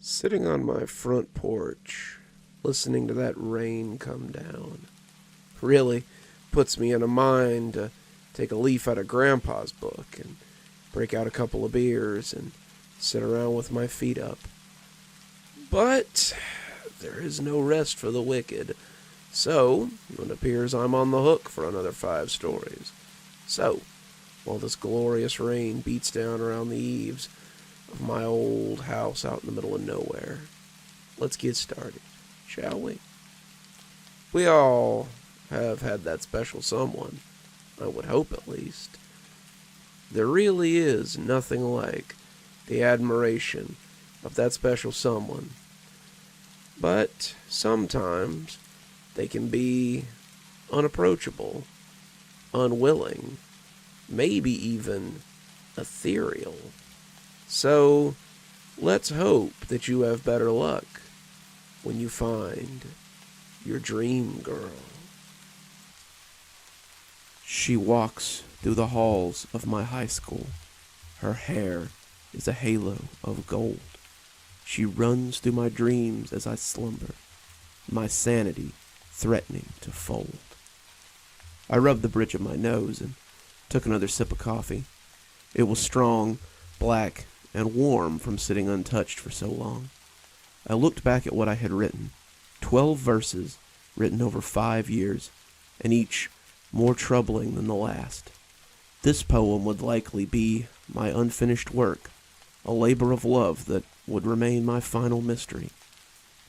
Sitting on my front porch, listening to that rain come down, really puts me in a mind to take a leaf out of Grandpa's book and break out a couple of beers and sit around with my feet up. But there is no rest for the wicked, so it appears I'm on the hook for another 5 stories. So, while this glorious rain beats down around the eaves of my old house out in the middle of nowhere, let's get started, shall we? We all have had that special someone, I would hope at least. There really is nothing like the admiration of that special someone. But sometimes they can be unapproachable, unwilling, maybe even ethereal. So let's hope that you have better luck when you find your dream girl. She walks through the halls of my high school. Her hair is a halo of gold. She runs through my dreams as I slumber, my sanity threatening to fold. I rubbed the bridge of my nose and took another sip of coffee. It was strong, black, and warm from sitting untouched for so long. I looked back at what I had written, 12 verses written over 5 years, and each more troubling than the last. This poem would likely be my unfinished work, a labor of love that would remain my final mystery.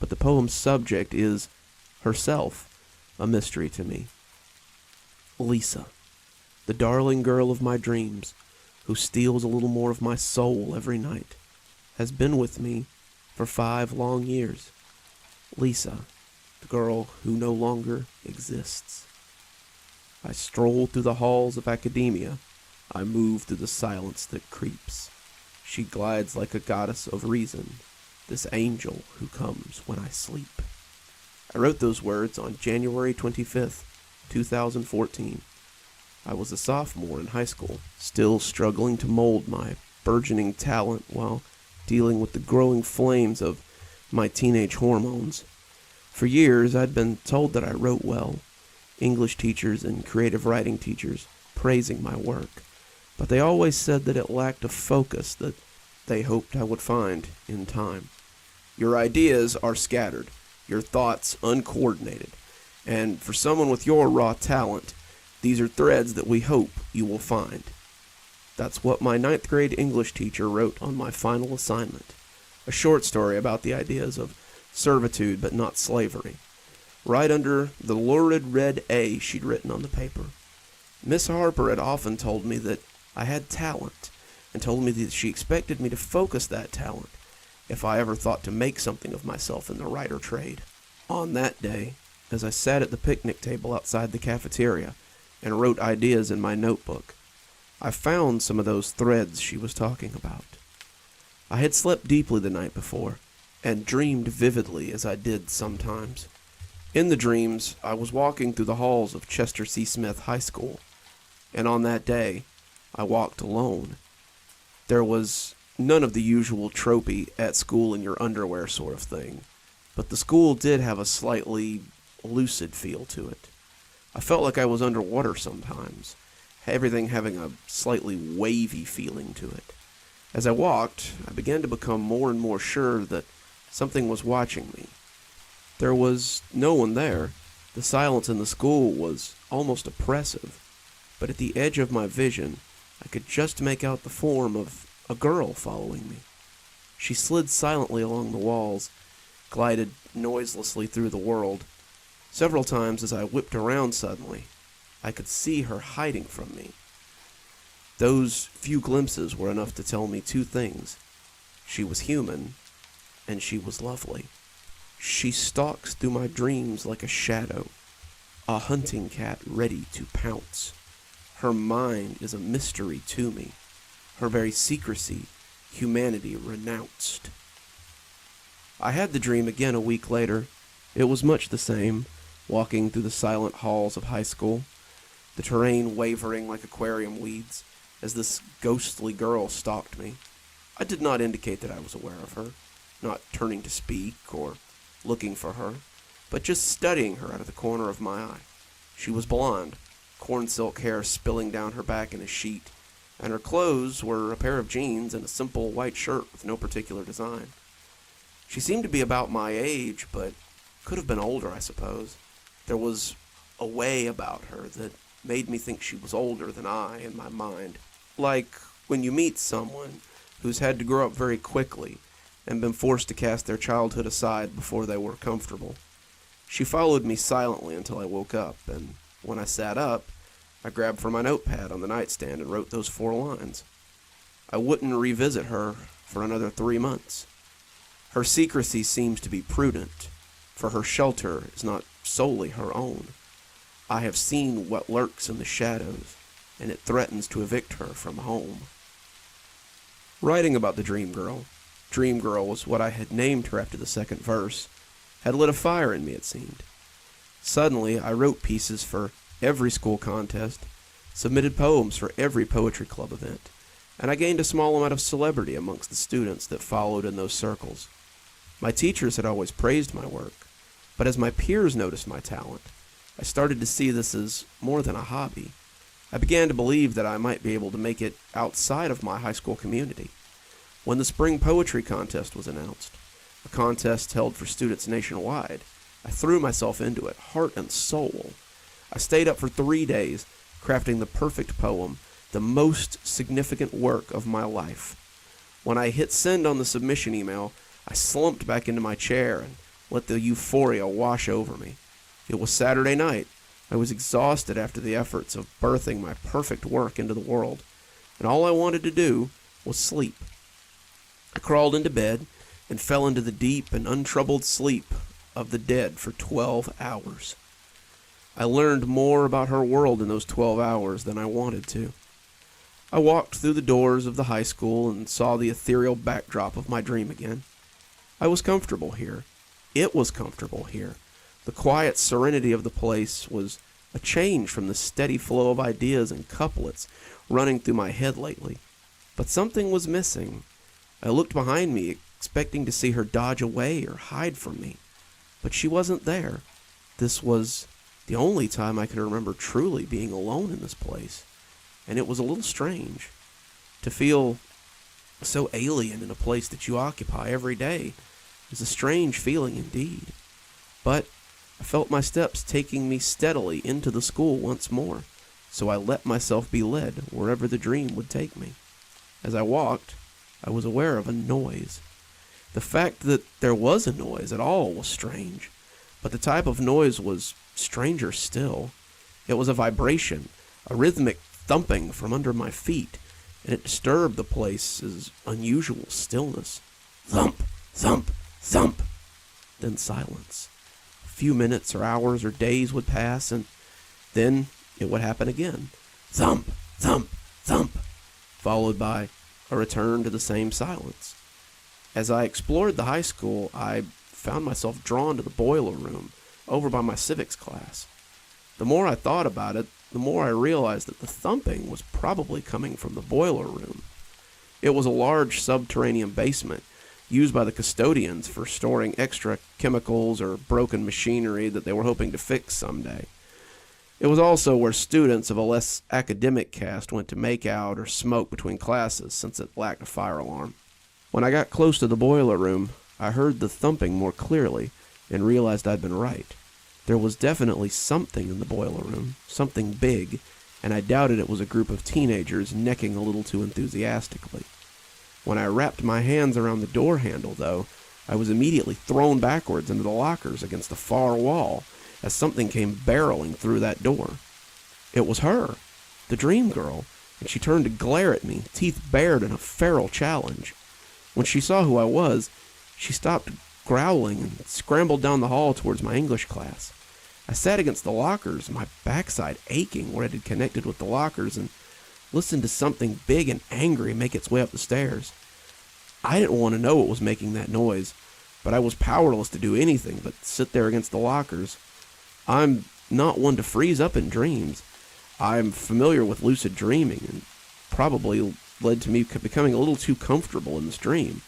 But the poem's subject is, herself, a mystery to me. Lisa, the darling girl of my dreams, who steals a little more of my soul every night, has been with me for 5 long years. Lisa, the girl who no longer exists. I stroll through the halls of academia. I move through the silence that creeps. She glides like a goddess of reason, this angel who comes when I sleep. I wrote those words on January 25th, 2014. I was a sophomore in high school, still struggling to mold my burgeoning talent while dealing with the growing flames of my teenage hormones. For years, I'd been told that I wrote well, English teachers and creative writing teachers praising my work, but they always said that it lacked a focus that they hoped I would find in time. Your ideas are scattered, your thoughts uncoordinated, and for someone with your raw talent, these are threads that we hope you will find. That's what my 9th grade English teacher wrote on my final assignment, a short story about the ideas of servitude but not slavery, right under the lurid red A she'd written on the paper. Miss Harper had often told me that I had talent, and told me that she expected me to focus that talent if I ever thought to make something of myself in the writer trade. On that day, as I sat at the picnic table outside the cafeteria and wrote ideas in my notebook, I found some of those threads she was talking about. I had slept deeply the night before, and dreamed vividly as I did sometimes. In the dreams, I was walking through the halls of Chester C. Smith High School, and on that day, I walked alone. There was none of the usual tropey at school in your underwear sort of thing, but the school did have a slightly lucid feel to it. I felt like I was underwater sometimes, everything having a slightly wavy feeling to it. As I walked, I began to become more and more sure that something was watching me. There was no one there. The silence in the school was almost oppressive, but at the edge of my vision, I could just make out the form of a girl following me. She slid silently along the walls, glided noiselessly through the world. Several times as I whipped around suddenly, I could see her hiding from me. Those few glimpses were enough to tell me 2 things. She was human, and she was lovely. She stalks through my dreams like a shadow, a hunting cat ready to pounce. Her mind is a mystery to me. Her very secrecy, humanity renounced. I had the dream again a week later. It was much the same, walking through the silent halls of high school, the terrain wavering like aquarium weeds, as this ghostly girl stalked me. I did not indicate that I was aware of her. not turning to speak or looking for her, but just studying her out of the corner of my eye. She was blonde, corn silk hair spilling down her back in a sheet, and her clothes were a pair of jeans and a simple white shirt with no particular design. She seemed to be about my age, but could have been older, I suppose. There was a way about her that made me think she was older than I in my mind. Like when you meet someone who's had to grow up very quickly and been forced to cast their childhood aside before they were comfortable. She followed me silently until I woke up, and when I sat up, I grabbed for my notepad on the nightstand and wrote those 4 lines. I wouldn't revisit her for another 3 months. Her secrecy seems to be prudent, for her shelter is not solely her own. I have seen what lurks in the shadows, and it threatens to evict her from home. Writing about the Dream Girl was what I had named her after the second verse, had lit a fire in me, it seemed. Suddenly, I wrote pieces for every school contest, submitted poems for every poetry club event, and I gained a small amount of celebrity amongst the students that followed in those circles. My teachers had always praised my work, but as my peers noticed my talent, I started to see this as more than a hobby. I began to believe that I might be able to make it outside of my high school community. When the spring poetry contest was announced, a contest held for students nationwide, I threw myself into it, heart and soul. I stayed up for 3 days, crafting the perfect poem, the most significant work of my life. When I hit send on the submission email, I slumped back into my chair and let the euphoria wash over me. It was Saturday night. I was exhausted after the efforts of birthing my perfect work into the world, and all I wanted to do was sleep. I crawled into bed and fell into the deep and untroubled sleep of the dead for 12 hours. I learned more about her world in those 12 hours than I wanted to. I walked through the doors of the high school and saw the ethereal backdrop of my dream again. I was comfortable here. It was comfortable here. The quiet serenity of the place was a change from the steady flow of ideas and couplets running through my head lately. But something was missing. I looked behind me, expecting to see her dodge away or hide from me. But she wasn't there. This was the only time I could remember truly being alone in this place. And it was a little strange. To feel so alien in a place that you occupy every day is a strange feeling indeed. But I felt my steps taking me steadily into the school once more, so I let myself be led wherever the dream would take me. As I walked, I was aware of a noise. The fact that there was a noise at all was strange, but the type of noise was stranger still. It was a vibration, a rhythmic thumping from under my feet, and it disturbed the place's unusual stillness. Thump, thump, thump, then silence. A few minutes or hours or days would pass, and then it would happen again. Thump, thump, thump, followed by a return to the same silence. As I explored the high school, I found myself drawn to the boiler room over by my civics class. The more I thought about it, the more I realized that the thumping was probably coming from the boiler room. It was a large subterranean basement used by the custodians for storing extra chemicals or broken machinery that they were hoping to fix someday. It was also where students of a less academic cast went to make out or smoke between classes, since it lacked a fire alarm. When I got close to the boiler room, I heard the thumping more clearly and realized I'd been right. There was definitely something in the boiler room, something big, and I doubted it was a group of teenagers necking a little too enthusiastically. When I wrapped my hands around the door handle, though, I was immediately thrown backwards into the lockers against the far wall as something came barreling through that door. It was her, the Dream Girl, and she turned to glare at me, teeth bared in a feral challenge. When she saw who I was, she stopped growling and scrambled down the hall towards my English class. I sat against the lockers, my backside aching where it had connected with the lockers, and listened to something big and angry make its way up the stairs. I didn't want to know what was making that noise, but I was powerless to do anything but sit there against the lockers. I'm not one to freeze up in dreams. I'm familiar with lucid dreaming, and probably led to me becoming a little too comfortable in this dream.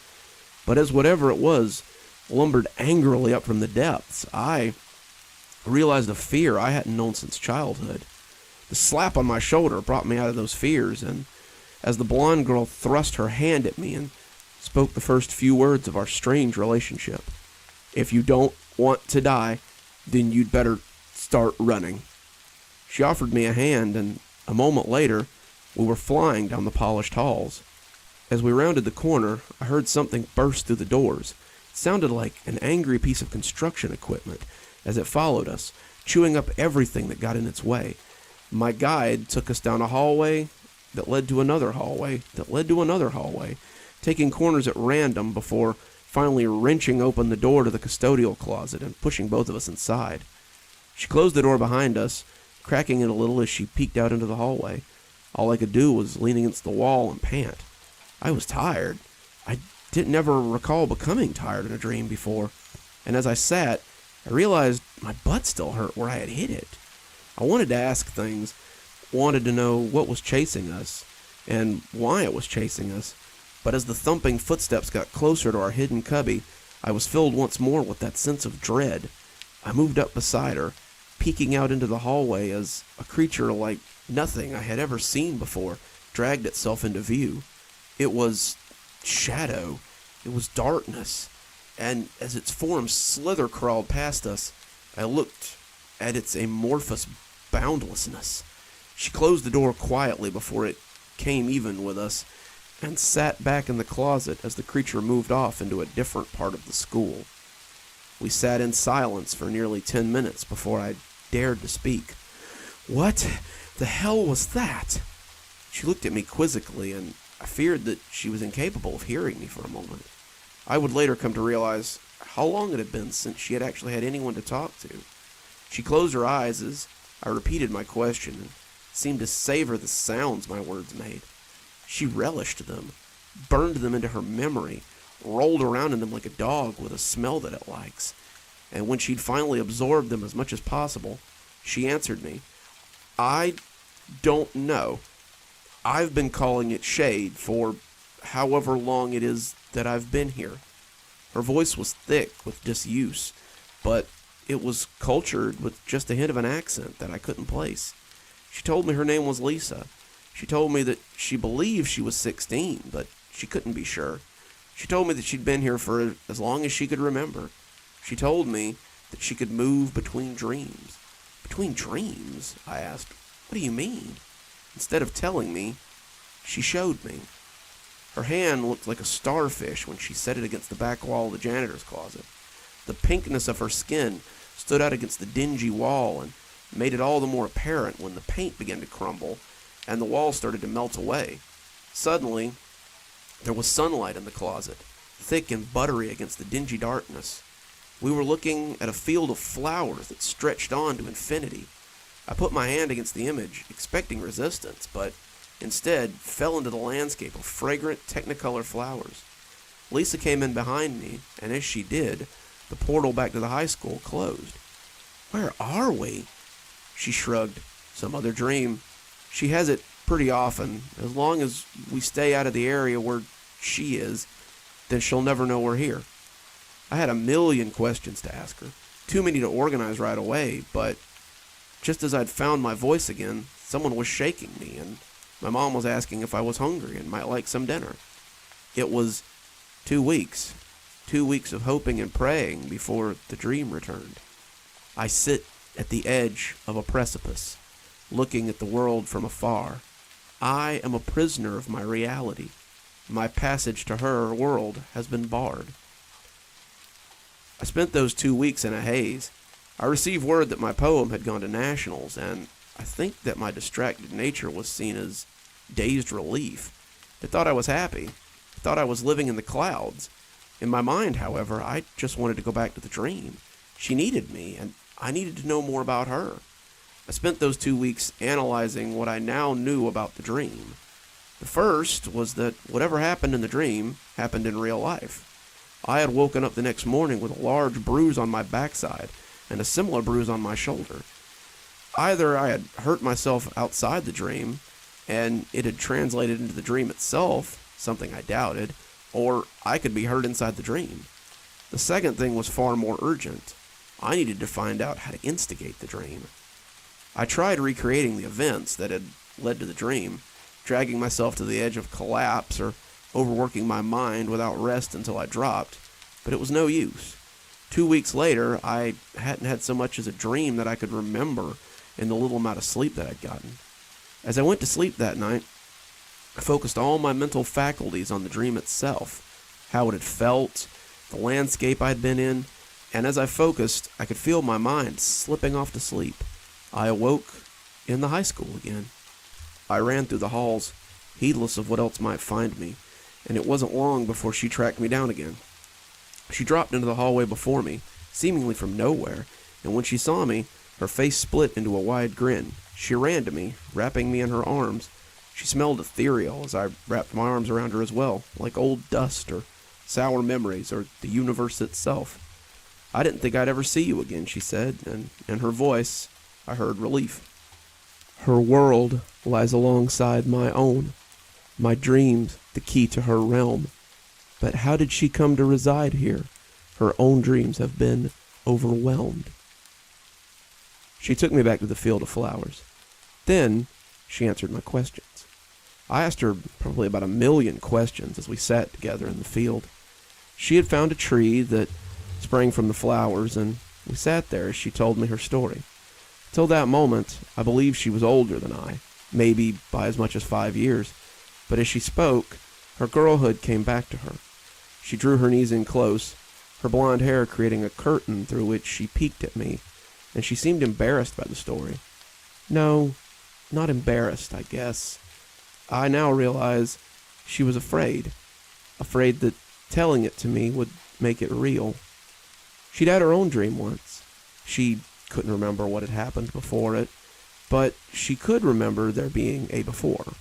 But as whatever it was lumbered angrily up from the depths, I realized a fear I hadn't known since childhood. The slap on my shoulder brought me out of those fears, and as the blonde girl thrust her hand at me and spoke the first few words of our strange relationship. "If you don't want to die, then you'd better start running." She offered me a hand, and a moment later, we were flying down the polished halls. As we rounded the corner, I heard something burst through the doors. It sounded like an angry piece of construction equipment as it followed us, chewing up everything that got in its way. My guide took us down a hallway that led to another hallway that led to another hallway, taking corners at random before finally wrenching open the door to the custodial closet and pushing both of us inside. She closed the door behind us, cracking it a little as she peeked out into the hallway. All I could do was lean against the wall and pant. I was tired. I didn't ever recall becoming tired in a dream before, and as I sat, I realized my butt still hurt where I had hit it. I wanted to ask things, wanted to know what was chasing us, and why it was chasing us, but as the thumping footsteps got closer to our hidden cubby, I was filled once more with that sense of dread. I moved up beside her, peeking out into the hallway as a creature like nothing I had ever seen before dragged itself into view. It was shadow. It was darkness. And as its form slither crawled past us, I looked at its amorphous boundlessness. She closed the door quietly before it came even with us, and sat back in the closet as the creature moved off into a different part of the school. We sat in silence for nearly 10 minutes before I dared to speak. "What the hell was that?" She looked at me quizzically, and I feared that she was incapable of hearing me for a moment. I would later come to realize how long it had been since she had actually had anyone to talk to. She closed her eyes as I repeated my question and seemed to savor the sounds my words made. She relished them, burned them into her memory, rolled around in them like a dog with a smell that it likes. And when she'd finally absorbed them as much as possible, she answered me, "I don't know. I've been calling it shade for however long it is that I've been here." Her voice was thick with disuse, but it was cultured with just a hint of an accent that I couldn't place. She told me her name was Lisa. She told me that she believed she was 16, but she couldn't be sure. She told me that she'd been here for as long as she could remember. She told me that she could move between dreams. "Between dreams?" I asked. "What do you mean?" Instead of telling me, she showed me. Her hand looked like a starfish when she set it against the back wall of the janitor's closet. The pinkness of her skin stood out against the dingy wall and made it all the more apparent when the paint began to crumble and the wall started to melt away. Suddenly, there was sunlight in the closet, thick and buttery against the dingy darkness. We were looking at a field of flowers that stretched on to infinity. I put my hand against the image, expecting resistance, but instead fell into the landscape of fragrant technicolor flowers. Lisa came in behind me, and as she did, the portal back to the high school closed. "Where are we?" She shrugged. "Some other dream. She has it pretty often. As long as we stay out of the area where she is, then she'll never know we're here." I had a million questions to ask her, too many to organize right away, but just as I'd found my voice again, someone was shaking me, and my mom was asking if I was hungry and might like some dinner. It was 2 weeks of hoping and praying before the dream returned. I sit at the edge of a precipice, looking at the world from afar. I am a prisoner of my reality. My passage to her world has been barred. I spent those 2 weeks in a haze. I received word that my poem had gone to nationals, and I think that my distracted nature was seen as dazed relief. They thought I was happy. They thought I was living in the clouds. In my mind, however, I just wanted to go back to the dream. She needed me, and I needed to know more about her. I spent those 2 weeks analyzing what I now knew about the dream. The first was that whatever happened in the dream happened in real life. I had woken up the next morning with a large bruise on my backside and a similar bruise on my shoulder. Either I had hurt myself outside the dream, and it had translated into the dream itself, something I doubted, or I could be hurt inside the dream. The second thing was far more urgent. I needed to find out how to instigate the dream. I tried recreating the events that had led to the dream, dragging myself to the edge of collapse or overworking my mind without rest until I dropped, but it was no use. 2 weeks later, I hadn't had so much as a dream that I could remember in the little amount of sleep that I'd gotten. As I went to sleep that night, I focused all my mental faculties on the dream itself, how it had felt, the landscape I'd been in, and as I focused, I could feel my mind slipping off to sleep. I awoke in the high school again. I ran through the halls, heedless of what else might find me, and it wasn't long before she tracked me down again. She dropped into the hallway before me, seemingly from nowhere, and when she saw me, her face split into a wide grin. She ran to me, wrapping me in her arms. She smelled ethereal as I wrapped my arms around her as well, like old dust or sour memories or the universe itself. "I didn't think I'd ever see you again," she said, and in her voice I heard relief. "Her world lies alongside my own, my dreams the key to her realm. But how did she come to reside here? Her own dreams have been overwhelmed." She took me back to the field of flowers. Then she answered my questions. I asked her probably about 1,000,000 questions as we sat together in the field. She had found a tree that sprang from the flowers, and we sat there as she told me her story. Till that moment, I believed she was older than I, maybe by as much as 5 years, but as she spoke, her girlhood came back to her. She drew her knees in close, her blonde hair creating a curtain through which she peeked at me, and she seemed embarrassed by the story. No, not embarrassed, I guess. I now realize she was afraid that telling it to me would make it real. She'd had her own dream once. She couldn't remember what had happened before it, but she could remember there being a before.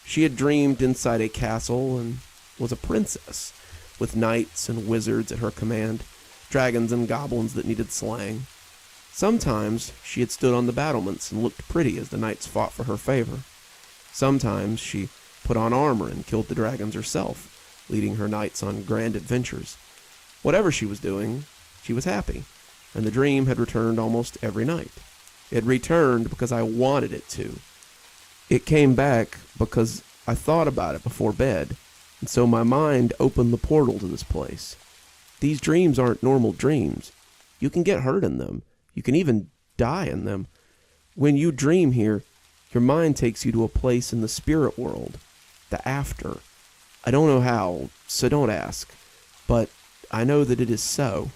She had dreamed inside a castle and was a princess, with knights and wizards at her command, dragons and goblins that needed slaying. Sometimes she had stood on the battlements and looked pretty as the knights fought for her favor. Sometimes she put on armor and killed the dragons herself, leading her knights on grand adventures. Whatever she was doing, she was happy, and the dream had returned almost every night. It returned because I wanted it to. It came back because I thought about it before bed, and so my mind opened the portal to this place. These dreams aren't normal dreams. You can get hurt in them. You can even die in them. When you dream here, your mind takes you to a place in the spirit world, the after. I don't know how, so don't ask, but I know that it is so.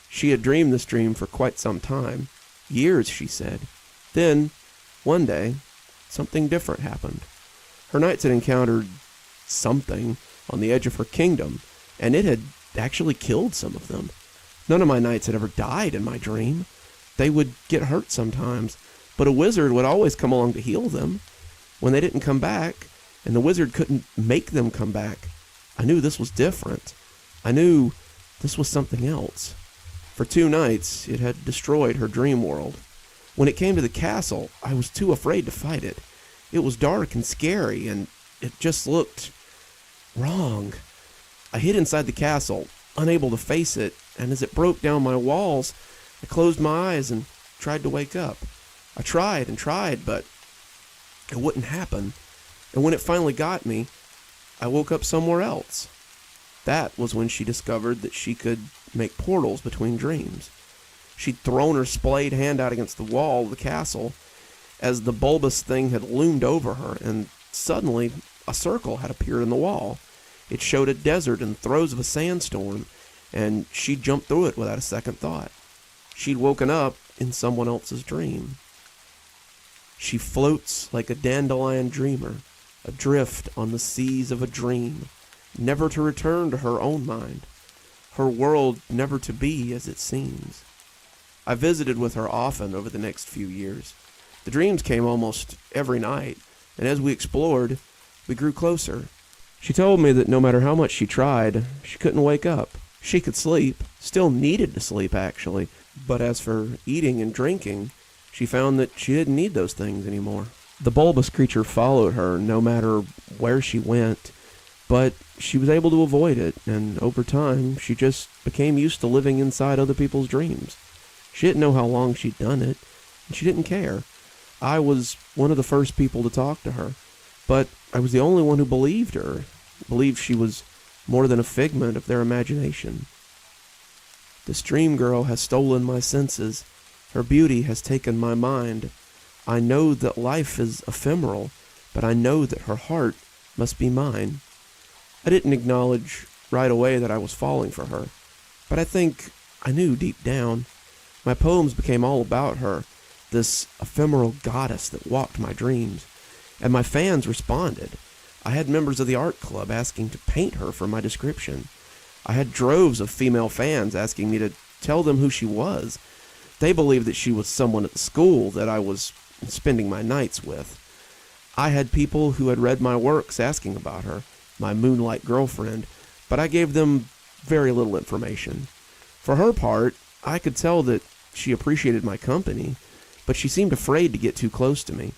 She had dreamed this dream for quite some time. Years, she said. Then, one day, something different happened. Her knights had encountered something on the edge of her kingdom, and it had actually killed some of them. None of my knights had ever died in my dream. They would get hurt sometimes, but a wizard would always come along to heal them. When they didn't come back, and the wizard couldn't make them come back, I knew this was different. I knew this was something else. For 2 nights, it had destroyed her dream world. When it came to the castle, I was too afraid to fight it. It was dark and scary, and it just looked wrong. I hid inside the castle, unable to face it, and as it broke down my walls, I closed my eyes and tried to wake up. I tried and tried, but it wouldn't happen. And when it finally got me, I woke up somewhere else. That was when she discovered that she could make portals between dreams. She'd thrown her splayed hand out against the wall of the castle as the bulbous thing had loomed over her, and suddenly a circle had appeared in the wall. It showed a desert in the throes of a sandstorm, and she jumped through it without a second thought. She'd woken up in someone else's dream. She floats like a dandelion dreamer, adrift on the seas of a dream, never to return to her own mind, her world never to be as it seems. I visited with her often over the next few years. The dreams came almost every night, and as we explored, we grew closer. She told me that no matter how much she tried, she couldn't wake up. She could sleep, still needed to sleep actually, but as for eating and drinking, she found that she didn't need those things anymore. The bulbous creature followed her no matter where she went, But she was able to avoid it, and over time, she just became used to living inside other people's dreams. She didn't know how long she'd done it, and she didn't care. I was one of the first people to talk to her, but I was the only one who believed her, believed she was more than a figment of their imagination. This dream girl has stolen my senses. Her beauty has taken my mind. I know that life is ephemeral, but I know that her heart must be mine. I didn't acknowledge right away that I was falling for her, but I think I knew deep down. My poems became all about her, this ephemeral goddess that walked my dreams, and my fans responded. I had members of the art club asking to paint her for my description. I had droves of female fans asking me to tell them who she was. They believed that she was someone at the school that I was spending my nights with. I had people who had read my works asking about her, my moonlight girlfriend, but I gave them very little information. For her part, I could tell that she appreciated my company, but she seemed afraid to get too close to me.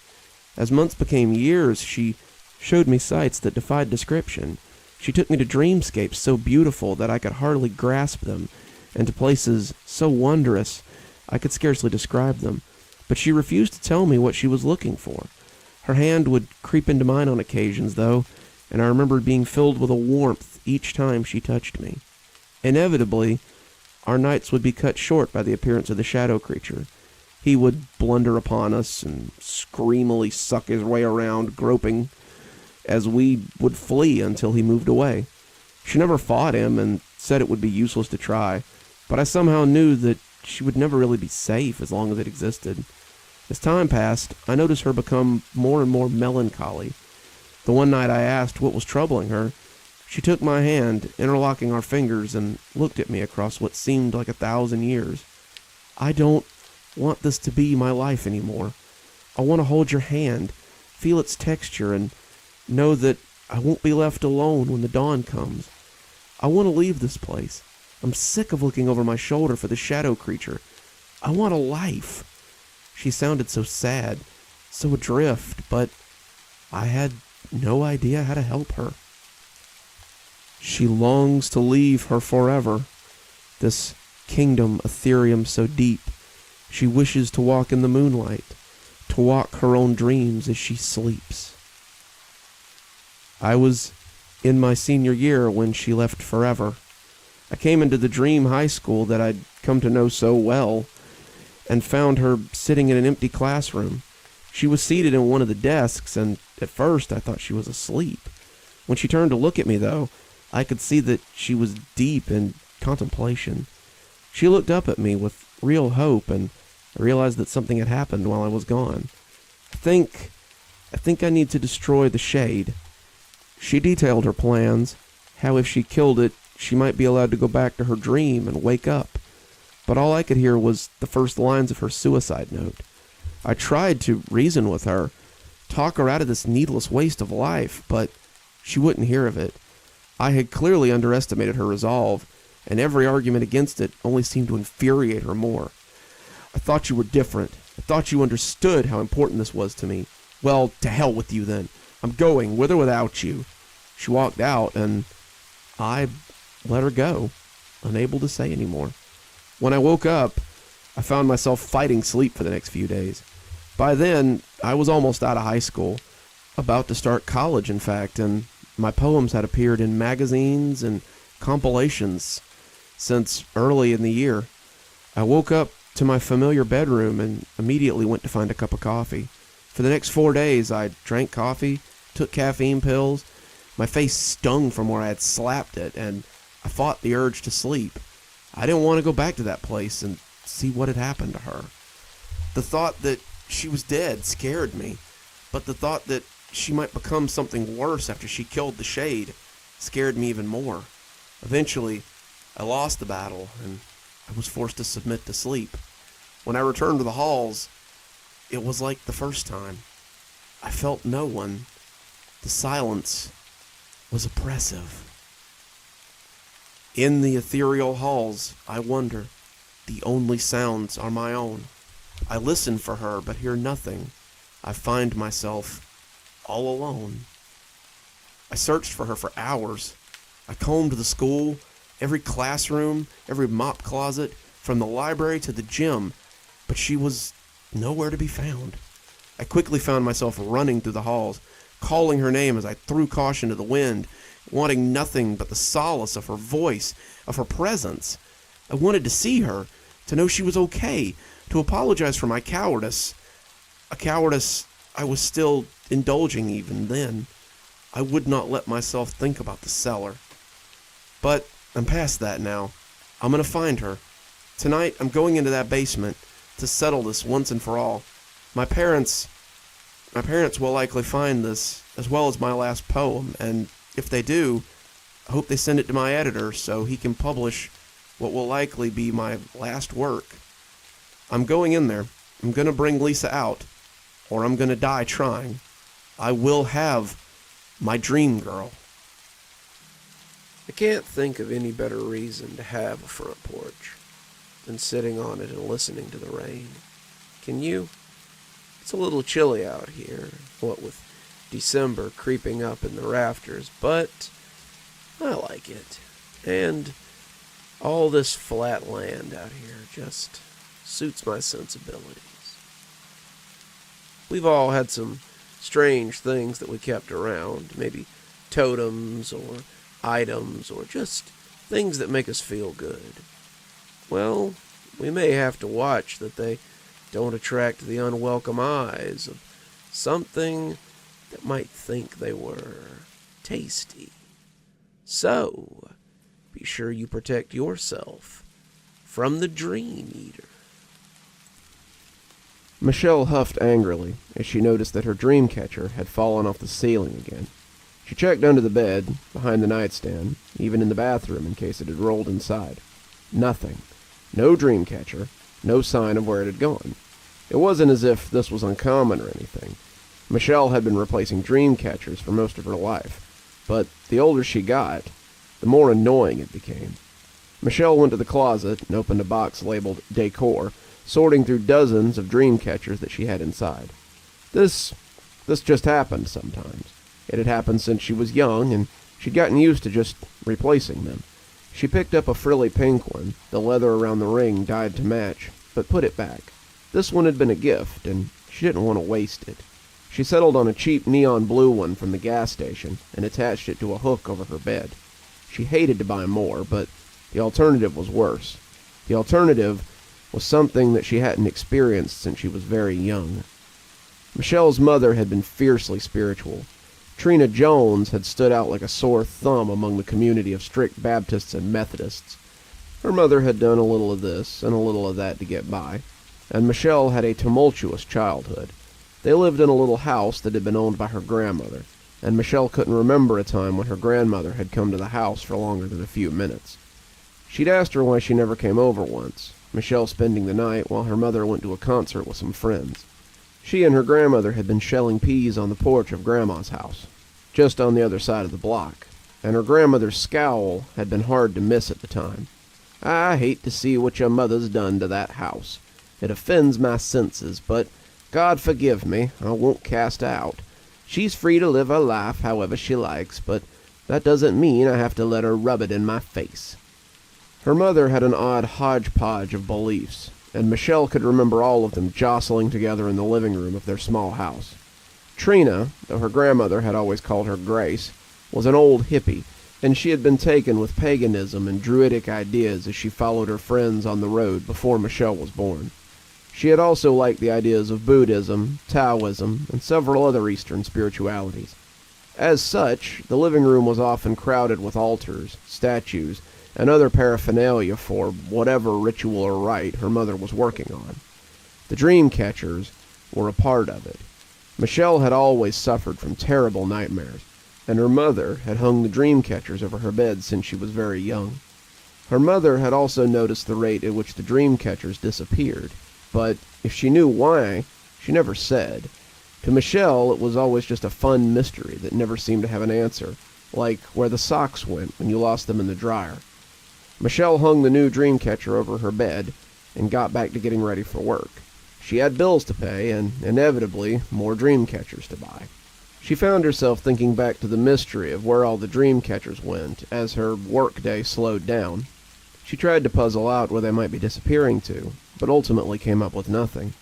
As months became years, she showed me sights that defied description. She took me to dreamscapes so beautiful that I could hardly grasp them, and to places so wondrous I could scarcely describe them. But she refused to tell me what she was looking for. Her hand would creep into mine on occasions, though, and I remembered being filled with a warmth each time she touched me. Inevitably, our nights would be cut short by the appearance of the shadow creature. He would blunder upon us and screamily suck his way around, groping, as we would flee until he moved away. She never fought him and said it would be useless to try, but I somehow knew that she would never really be safe as long as it existed. As time passed, I noticed her become more and more melancholy. The one night I asked what was troubling her, she took my hand, interlocking our fingers, and looked at me across what seemed like 1,000 years. I don't want this to be my life anymore. I want to hold your hand, feel its texture, and know that I won't be left alone when the dawn comes. I want to leave this place. I'm sick of looking over my shoulder for the shadow creature. I want a life. She sounded so sad, so adrift, but I had no idea how to help her. She longs to leave her forever, this kingdom ethereum so deep. She wishes to walk in the moonlight, to walk her own dreams as she sleeps. I was in my senior year when she left forever. I came into the dream high school that I'd come to know so well, and found her sitting in an empty classroom. She was seated in one of the desks, and at first I thought she was asleep. When she turned to look at me, though, I could see that she was deep in contemplation. She looked up at me with real hope, and I realized that something had happened while I was gone. I think I need to destroy the shade. She detailed her plans, how if she killed it, she might be allowed to go back to her dream and wake up. But all I could hear was the first lines of her suicide note. I tried to reason with her, talk her out of this needless waste of life, but she wouldn't hear of it. I had clearly underestimated her resolve, and every argument against it only seemed to infuriate her more. I thought you were different. I thought you understood how important this was to me. Well, to hell with you then. I'm going, with or without you. She walked out, and I let her go, unable to say any more. When I woke up, I found myself fighting sleep for the next few days. By then, I was almost out of high school, about to start college, in fact, and my poems had appeared in magazines and compilations since early in the year. I woke up to my familiar bedroom and immediately went to find a cup of coffee. For the next 4 days, I drank coffee, took caffeine pills. My face stung from where I had slapped it, and I fought the urge to sleep. I didn't want to go back to that place and see what had happened to her. The thought that she was dead scared me, but the thought that she might become something worse after she killed the shade scared me even more. Eventually, I lost the battle, and I was forced to submit to sleep. When I returned to the halls, it was like the first time. I felt no one. The silence was oppressive. In the ethereal halls, I wonder. The only sounds are my own. I listen for her, but hear nothing. I find myself all alone. I searched for her for hours. I combed the school, every classroom, every mop closet, from the library to the gym, but she was nowhere to be found. I quickly found myself running through the halls, calling her name as I threw caution to the wind, wanting nothing but the solace of her voice, of her presence. I wanted to see her, to know she was okay, to apologize for my cowardice. A cowardice I was still indulging even then. I would not let myself think about the cellar. But I'm past that now. I'm going to find her. Tonight, I'm going into that basement to settle this once and for all. My parents will likely find this, as well as my last poem, and if they do, I hope they send it to my editor so he can publish what will likely be my last work. I'm going in there. I'm going to bring Lisa out, or I'm going to die trying. I will have my dream girl. I can't think of any better reason to have a front porch than sitting on it and listening to the rain. Can you? It's a little chilly out here, what with December creeping up in the rafters, but I like it. And all this flat land out here just suits my sensibilities. We've all had some strange things that we kept around, maybe totems or items or just things that make us feel good. Well, we may have to watch that they don't attract the unwelcome eyes of something that might think they were tasty. So, be sure you protect yourself from the Dream Eater. Michelle huffed angrily as she noticed that her dream catcher had fallen off the ceiling again. She checked under the bed, behind the nightstand, even in the bathroom in case it had rolled inside. Nothing. No dream catcher. No sign of where it had gone. It wasn't as if this was uncommon or anything. Michelle had been replacing dream catchers for most of her life, but the older she got, the more annoying it became. Michelle went to the closet and opened a box labeled Decor, sorting through dozens of dream catchers that she had inside. This just happened sometimes. It had happened since she was young, and she'd gotten used to just replacing them. She picked up a frilly pink one, the leather around the ring dyed to match, but put it back. This one had been a gift, and she didn't want to waste it. She settled on a cheap neon blue one from the gas station and attached it to a hook over her bed. She hated to buy more, but the alternative was worse. The alternative was something that she hadn't experienced since she was very young. Michelle's mother had been fiercely spiritual. Trina Jones had stood out like a sore thumb among the community of strict Baptists and Methodists. Her mother had done a little of this and a little of that to get by, and Michelle had a tumultuous childhood. They lived in a little house that had been owned by her grandmother, and Michelle couldn't remember a time when her grandmother had come to the house for longer than a few minutes. She'd asked her why she never came over once, Michelle spending the night while her mother went to a concert with some friends. She and her grandmother had been shelling peas on the porch of Grandma's house, just on the other side of the block, and her grandmother's scowl had been hard to miss at the time. "I hate to see what your mother's done to that house. It offends my senses, but God forgive me, I won't cast her out. She's free to live her life however she likes, but that doesn't mean I have to let her rub it in my face." Her mother had an odd hodgepodge of beliefs, and Michelle could remember all of them jostling together in the living room of their small house. Trina, though her grandmother had always called her Grace, was an old hippie, and she had been taken with paganism and druidic ideas as she followed her friends on the road before Michelle was born. She had also liked the ideas of Buddhism, Taoism, and several other Eastern spiritualities. As such, the living room was often crowded with altars, statues, and other paraphernalia for whatever ritual or rite her mother was working on. The dream catchers were a part of it. Michelle had always suffered from terrible nightmares, and her mother had hung the dream catchers over her bed since she was very young. Her mother had also noticed the rate at which the dream catchers disappeared, but if she knew why, she never said. To Michelle, it was always just a fun mystery that never seemed to have an answer, like where the socks went when you lost them in the dryer. Michelle hung the new dream catcher over her bed and got back to getting ready for work. She had bills to pay and, inevitably, more dream catchers to buy. She found herself thinking back to the mystery of where all the dream catchers went as her workday slowed down. She tried to puzzle out where they might be disappearing to, but ultimately came up with nothing.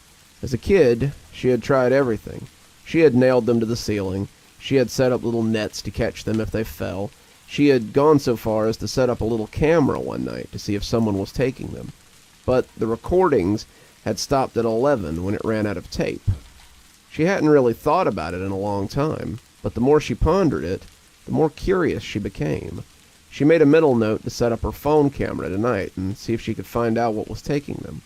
As a kid, she had tried everything. She had nailed them to the ceiling. She had set up little nets to catch them if they fell. She had gone so far as to set up a little camera one night to see if someone was taking them. But the recordings had stopped at 11 when it ran out of tape. She hadn't really thought about it in a long time, but the more she pondered it, the more curious she became. She made a mental note to set up her phone camera tonight and see if she could find out what was taking them.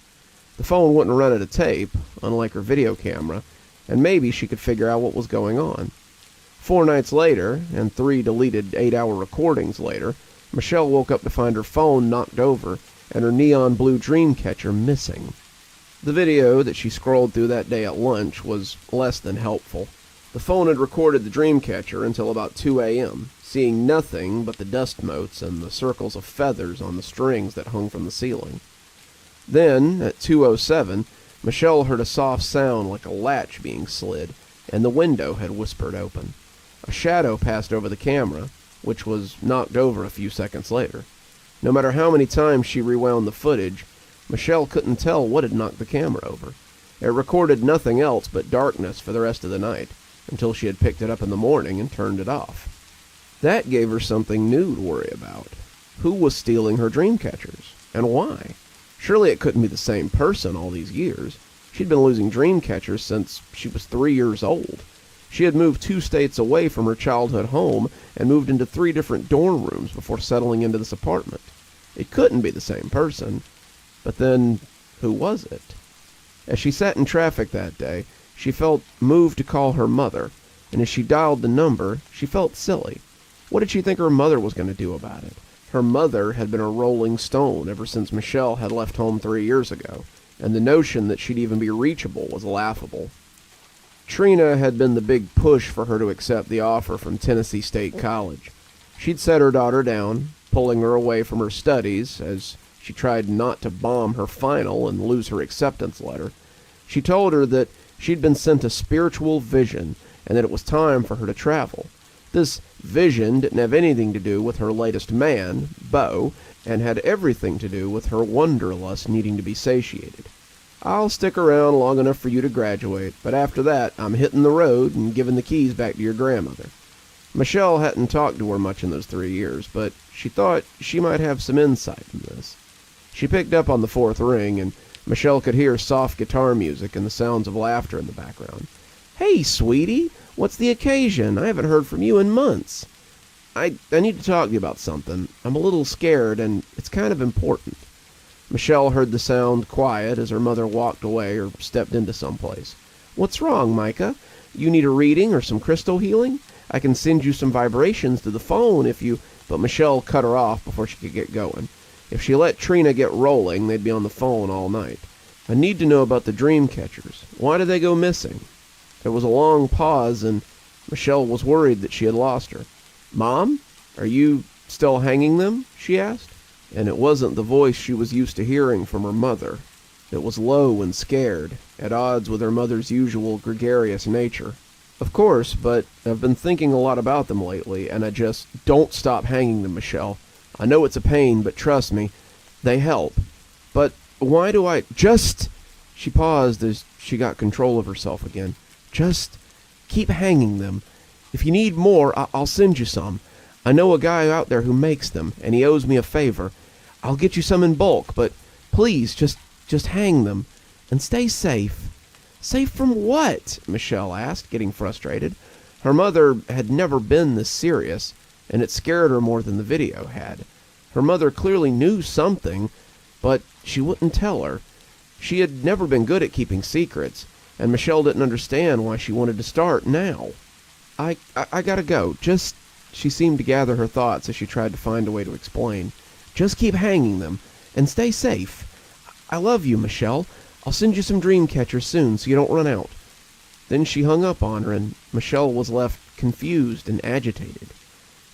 The phone wouldn't run out of tape, unlike her video camera, and maybe she could figure out what was going on. 4 nights later, and 3 deleted 8-hour recordings later, Michelle woke up to find her phone knocked over and her neon blue dream catcher missing. The video that she scrolled through that day at lunch was less than helpful. The phone had recorded the dream catcher until about 2 a.m., seeing nothing but the dust motes and the circles of feathers on the strings that hung from the ceiling. Then, at 2:07, Michelle heard a soft sound like a latch being slid, and the window had whispered open. A shadow passed over the camera, which was knocked over a few seconds later. No matter how many times she rewound the footage, Michelle couldn't tell what had knocked the camera over. It recorded nothing else but darkness for the rest of the night, until she had picked it up in the morning and turned it off. That gave her something new to worry about. Who was stealing her dream catchers, and why? Surely it couldn't be the same person all these years. She'd been losing dream catchers since she was 3 years old. She had moved 2 states away from her childhood home and moved into 3 different dorm rooms before settling into this apartment. It couldn't be the same person. But then, who was it? As she sat in traffic that day, she felt moved to call her mother, and as she dialed the number, she felt silly. What did she think her mother was going to do about it? Her mother had been a rolling stone ever since Michelle had left home 3 years ago, and the notion that she'd even be reachable was laughable. Trina had been the big push for her to accept the offer from Tennessee State College. She'd set her daughter down, pulling her away from her studies as she tried not to bomb her final and lose her acceptance letter. She told her that she'd been sent a spiritual vision and that it was time for her to travel. This vision didn't have anything to do with her latest man, Beau, and had everything to do with her wanderlust needing to be satiated. "I'll stick around long enough for you to graduate, but after that I'm hitting the road and giving the keys back to your grandmother." Michelle hadn't talked to her much in those 3 years, but she thought she might have some insight in this. She picked up on the 4th ring, and Michelle could hear soft guitar music and the sounds of laughter in the background. "Hey, sweetie, what's the occasion? I haven't heard from you in months." I need to talk to you about something. I'm a little scared, and it's kind of important." Michelle heard the sound quiet as her mother walked away or stepped into someplace. "What's wrong, Micah? You need a reading or some crystal healing? I can send you some vibrations to the phone if you—" But Michelle cut her off before she could get going. If she let Trina get rolling, they'd be on the phone all night. "I need to know about the dream catchers. Why did they go missing?" There was a long pause, and Michelle was worried that she had lost her. "Mom, are you still hanging them?" she asked. And it wasn't the voice she was used to hearing from her mother. It was low and scared, at odds with her mother's usual gregarious nature. "Of course, but I've been thinking a lot about them lately, and I just— Don't stop hanging them, Michelle. I know it's a pain, but trust me, they help. But why do I— Just—" She paused as she got control of herself again. "Just keep hanging them. If you need more, I'll send you some. I know a guy out there who makes them, and he owes me a favor. I'll get you some in bulk, but please, just hang them. And stay safe." "Safe from what?" Michelle asked, getting frustrated. Her mother had never been this serious, and it scared her more than the video had. Her mother clearly knew something, but she wouldn't tell her. She had never been good at keeping secrets, and Michelle didn't understand why she wanted to start now. I gotta go. She seemed to gather her thoughts as she tried to find a way to explain. "Just keep hanging them, and stay safe. I love you, Michelle. I'll send you some dream catchers soon so you don't run out." Then she hung up on her, and Michelle was left confused and agitated.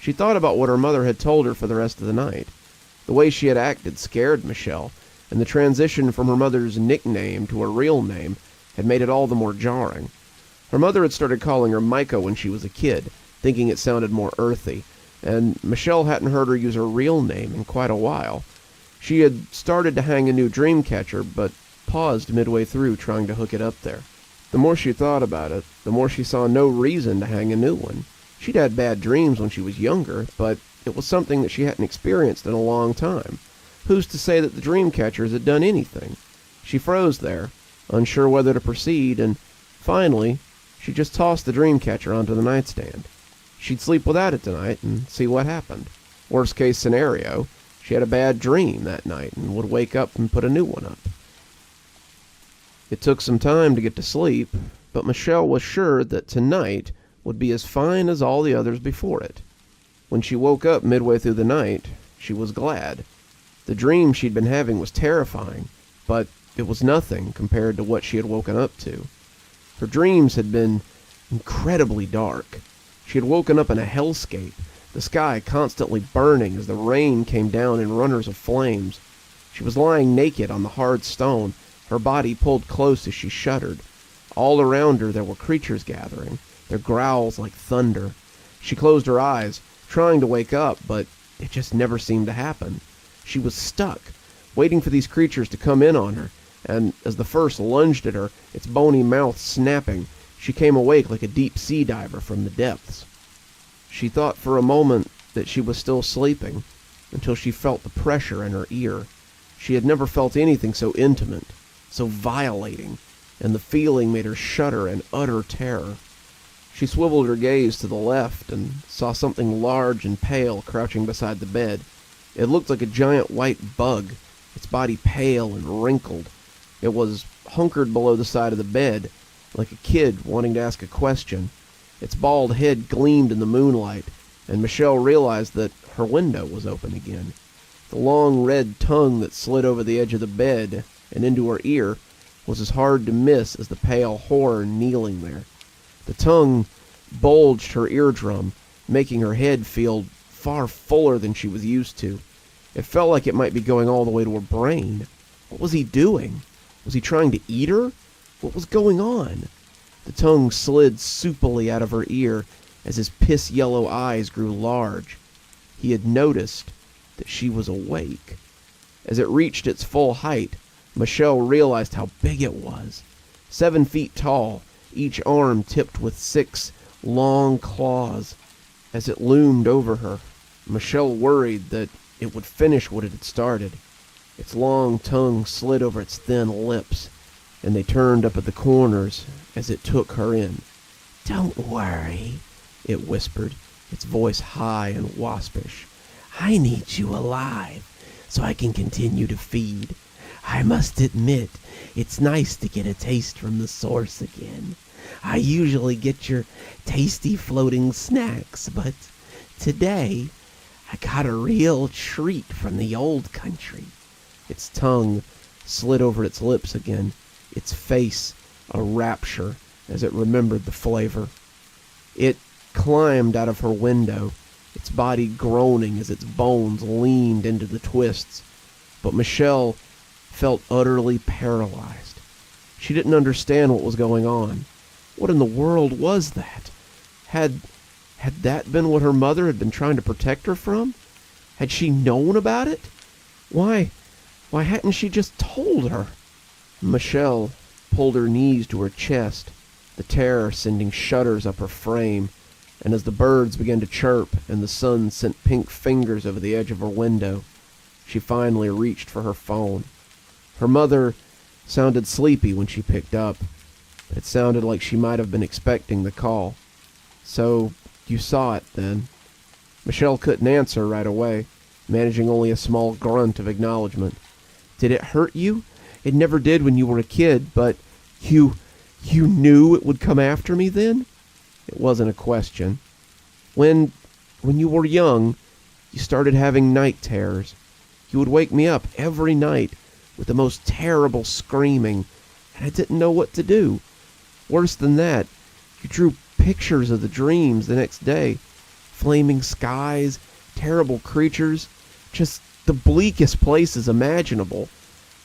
She thought about what her mother had told her for the rest of the night. The way she had acted scared Michelle, and the transition from her mother's nickname to her real name had made it all the more jarring. Her mother had started calling her Micah when she was a kid, thinking it sounded more earthy, and Michelle hadn't heard her use her real name in quite a while. She had started to hang a new dream catcher, but paused midway through trying to hook it up there. The more she thought about it, the more she saw no reason to hang a new one. She'd had bad dreams when she was younger, but it was something that she hadn't experienced in a long time. Who's to say that the dream catchers had done anything? She froze there, unsure whether to proceed, and finally, she just tossed the dream catcher onto the nightstand. She'd sleep without it tonight and see what happened. Worst case scenario, she had a bad dream that night and would wake up and put a new one up. It took some time to get to sleep, but Michelle was sure that tonight would be as fine as all the others before it. When she woke up midway through the night, she was glad. The dream she'd been having was terrifying, but it was nothing compared to what she had woken up to. Her dreams had been incredibly dark. She had woken up in a hellscape, the sky constantly burning as the rain came down in runners of flames. She was lying naked on the hard stone, her body pulled close as she shuddered. All around her there were creatures gathering, their growls like thunder. She closed her eyes, trying to wake up, but it just never seemed to happen. She was stuck, waiting for these creatures to come in on her, and as the first lunged at her, its bony mouth snapping, she came awake like a deep sea diver from the depths. She thought for a moment that she was still sleeping, until she felt the pressure in her ear. She had never felt anything so intimate, so violating, and the feeling made her shudder in utter terror. She swiveled her gaze to the left and saw something large and pale crouching beside the bed. It looked like a giant white bug, its body pale and wrinkled. It was hunkered below the side of the bed, like a kid wanting to ask a question. Its bald head gleamed in the moonlight, and Michelle realized that her window was open again. The long red tongue that slid over the edge of the bed and into her ear was as hard to miss as the pale horror kneeling there. The tongue bulged her eardrum, making her head feel far fuller than she was used to. It felt like it might be going all the way to her brain. What was he doing? Was he trying to eat her? What was going on? The tongue slid soupily out of her ear as his piss-yellow eyes grew large. He had noticed that she was awake. As it reached its full height, Michelle realized how big it was. 7 feet tall, each arm tipped with 6 long claws. As it loomed over her, Michelle worried that it would finish what it had started. Its long tongue slid over its thin lips, and they turned up at the corners as it took her in. "Don't worry," it whispered, its voice high and waspish. "I need you alive, so I can continue to feed. I must admit, it's nice to get a taste from the source again. I usually get your tasty floating snacks, but today I got a real treat from the old country." Its tongue slid over its lips again, its face a rapture as it remembered the flavor. It climbed out of her window, its body groaning as its bones leaned into the twists. But Michelle felt utterly paralyzed. She didn't understand what was going on. What in the world was that? Had that been what her mother had been trying to protect her from? Had she known about it? Why hadn't she just told her? Michelle pulled her knees to her chest, the terror sending shudders up her frame, and as the birds began to chirp and the sun sent pink fingers over the edge of her window, she finally reached for her phone. Her mother sounded sleepy when she picked up. It sounded like she might have been expecting the call. "So, you saw it, then?" Michelle couldn't answer right away, managing only a small grunt of acknowledgement. "Did it hurt you? It never did when you were a kid, but you knew it would come after me then?" It wasn't a question. When you were young, you started having night terrors. You would wake me up every night with the most terrible screaming, and I didn't know what to do. Worse than that, you drew pictures of the dreams the next day. Flaming skies, terrible creatures, just the bleakest places imaginable.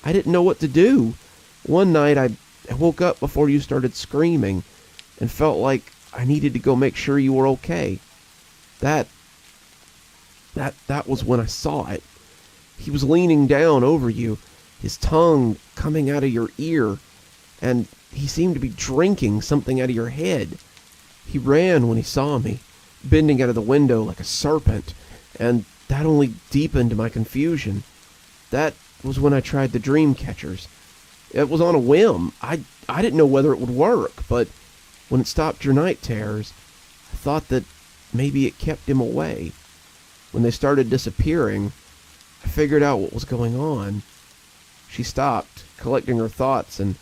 I didn't know what to do. One night I woke up before you started screaming, and felt like I needed to go make sure you were okay. That was when I saw it. He was leaning down over you, his tongue coming out of your ear, and he seemed to be drinking something out of your head. He ran when he saw me, bending out of the window like a serpent, and that only deepened my confusion. That was when I tried the dream catchers. It was on a whim. I didn't know whether it would work, but when it stopped your night terrors, I thought that maybe it kept him away. When they started disappearing, I figured out what was going on. She stopped, collecting her thoughts, and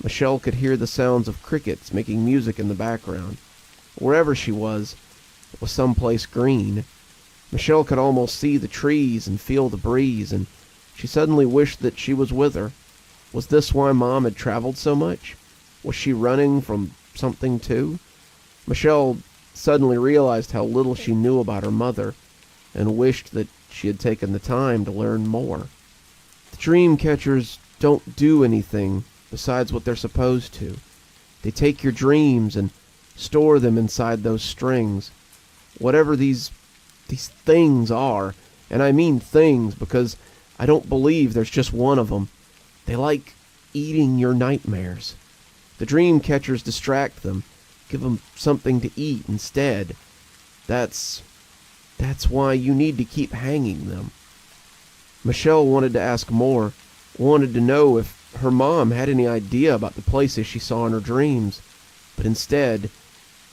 Michelle could hear the sounds of crickets making music in the background. Wherever she was, it was someplace green. Michelle could almost see the trees and feel the breeze, and she suddenly wished that she was with her. Was this why Mom had traveled so much? Was she running from something too? Michelle suddenly realized how little she knew about her mother, and wished that she had taken the time to learn more. The dream catchers don't do anything besides what they're supposed to. They take your dreams and store them inside those strings. Whatever these things are, and I mean things because I don't believe there's just one of them. They like eating your nightmares. The dream catchers distract them, give them something to eat instead. That's why you need to keep hanging them. Michelle wanted to ask more, wanted to know if her mom had any idea about the places she saw in her dreams, but instead,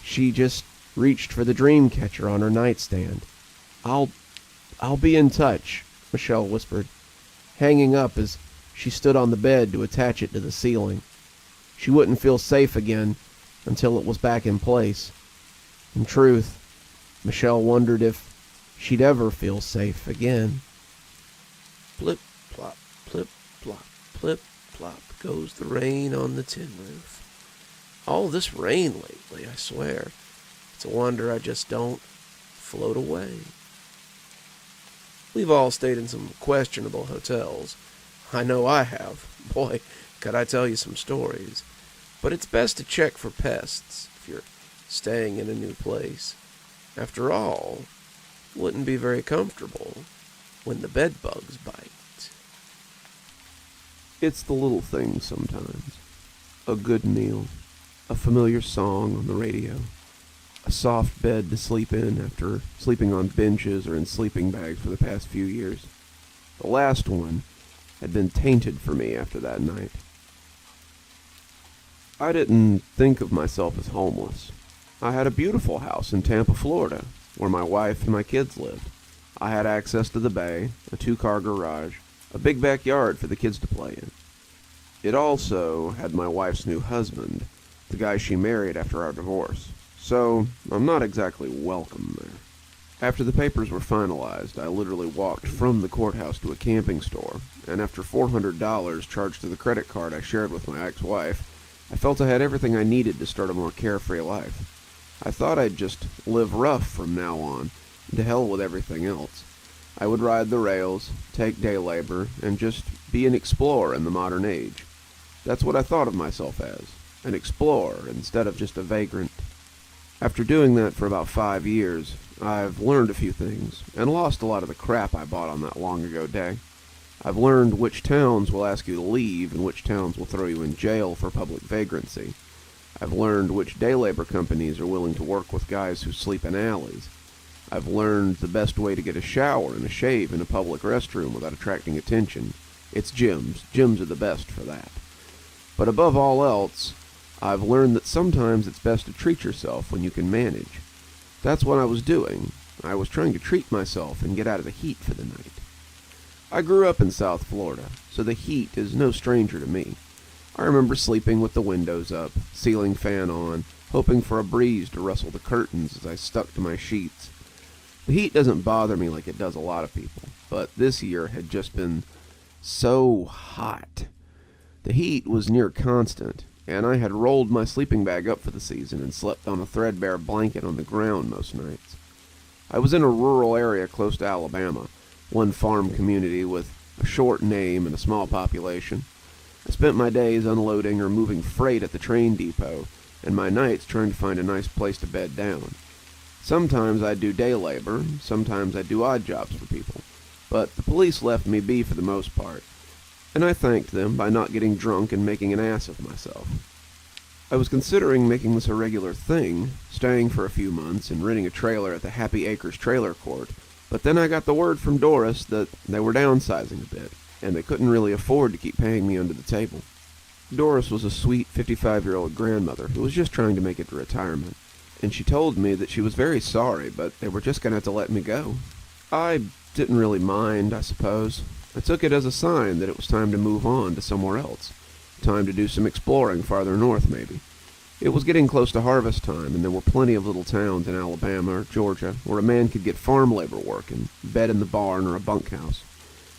she just reached for the dream catcher on her nightstand. I'll be in touch, Michelle whispered, hanging up as she stood on the bed to attach it to the ceiling. She wouldn't feel safe again until it was back in place. In truth, Michelle wondered if she'd ever feel safe again. Plip, plop, plip, plop, plip, plop goes the rain on the tin roof. All this rain lately, I swear. It's a wonder I just don't float away. We've all stayed in some questionable hotels. I know I have. Boy, could I tell you some stories. But it's best to check for pests if you're staying in a new place. After all, it wouldn't be very comfortable when the bed bugs bite. It's the little things sometimes. A good meal, a familiar song on the radio, a soft bed to sleep in after sleeping on benches or in sleeping bags for the past few years. The last one had been tainted for me after that night. I didn't think of myself as homeless. I had a beautiful house in Tampa, Florida, where my wife and my kids lived. I had access to the bay, a 2-car garage, a big backyard for the kids to play in. It also had my wife's new husband, the guy she married after our divorce. So, I'm not exactly welcome there. After the papers were finalized, I literally walked from the courthouse to a camping store, and after $400 charged to the credit card I shared with my ex-wife, I felt I had everything I needed to start a more carefree life. I thought I'd just live rough from now on, and to hell with everything else. I would ride the rails, take day labor, and just be an explorer in the modern age. That's what I thought of myself as, an explorer instead of just a vagrant. After doing that for about 5 years, I've learned a few things, and lost a lot of the crap I bought on that long-ago day. I've learned which towns will ask you to leave and which towns will throw you in jail for public vagrancy. I've learned which day labor companies are willing to work with guys who sleep in alleys. I've learned the best way to get a shower and a shave in a public restroom without attracting attention. It's gyms. Gyms are the best for that. But above all else, I've learned that sometimes it's best to treat yourself when you can manage. That's what I was doing. I was trying to treat myself and get out of the heat for the night. I grew up in South Florida, so the heat is no stranger to me. I remember sleeping with the windows up, ceiling fan on, hoping for a breeze to rustle the curtains as I stuck to my sheets. The heat doesn't bother me like it does a lot of people, but this year had just been so hot. The heat was near constant, and I had rolled my sleeping bag up for the season and slept on a threadbare blanket on the ground most nights. I was in a rural area close to Alabama, one farm community with a short name and a small population. I spent my days unloading or moving freight at the train depot, and my nights trying to find a nice place to bed down. Sometimes I'd do day labor, sometimes I'd do odd jobs for people, but the police left me be for the most part, and I thanked them by not getting drunk and making an ass of myself. I was considering making this a regular thing, staying for a few months and renting a trailer at the Happy Acres Trailer Court, but then I got the word from Doris that they were downsizing a bit, and they couldn't really afford to keep paying me under the table. Doris was a sweet 55-year-old grandmother who was just trying to make it to retirement, and she told me that she was very sorry, but they were just going to have to let me go. I didn't really mind, I suppose. I took it as a sign that it was time to move on to somewhere else. Time to do some exploring farther north, maybe. It was getting close to harvest time, and there were plenty of little towns in Alabama or Georgia where a man could get farm labor work and bed in the barn or a bunkhouse.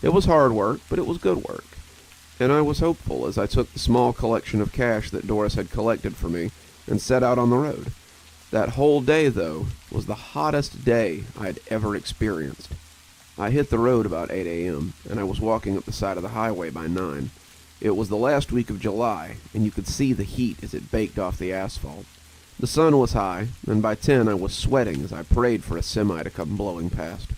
It was hard work, but it was good work. And I was hopeful as I took the small collection of cash that Doris had collected for me and set out on the road. That whole day, though, was the hottest day I had ever experienced. I hit the road about 8 a.m., and I was walking up the side of the highway by 9. It was the last week of July, and you could see the heat as it baked off the asphalt. The sun was high, and by 10 I was sweating as I prayed for a semi to come blowing past.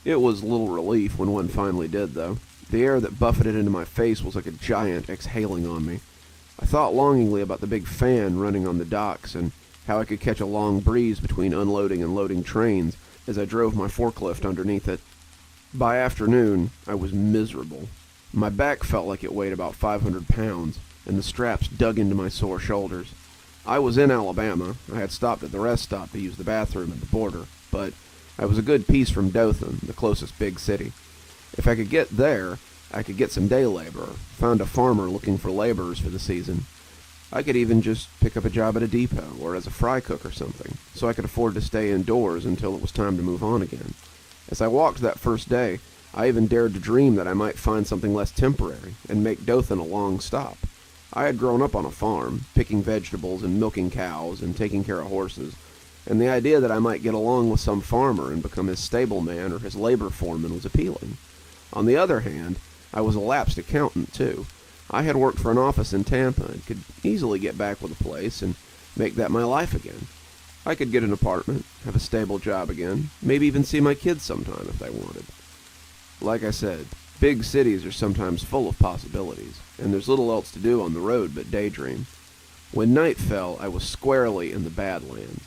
It was little relief when one finally did, though. The air that buffeted into my face was like a giant exhaling on me. I thought longingly about the big fan running on the docks and how I could catch a long breeze between unloading and loading trains as I drove my forklift underneath it. By afternoon, I was miserable. My back felt like it weighed about 500 pounds, and the straps dug into my sore shoulders. I was in Alabama. I had stopped at the rest stop to use the bathroom at the border, but I was a good piece from Dothan, the closest big city. If I could get there, I could get some day labor, or find a farmer looking for laborers for the season. I could even just pick up a job at a depot, or as a fry cook or something, so I could afford to stay indoors until it was time to move on again. As I walked that first day, I even dared to dream that I might find something less temporary, and make Dothan a long stop. I had grown up on a farm, picking vegetables and milking cows and taking care of horses, and the idea that I might get along with some farmer and become his stableman or his labor foreman was appealing. On the other hand, I was a lapsed accountant, too. I had worked for an office in Tampa and could easily get back with a place and make that my life again. I could get an apartment, have a stable job again, maybe even see my kids sometime if they wanted. Like I said, big cities are sometimes full of possibilities, and there's little else to do on the road but daydream. When night fell, I was squarely in the Badlands.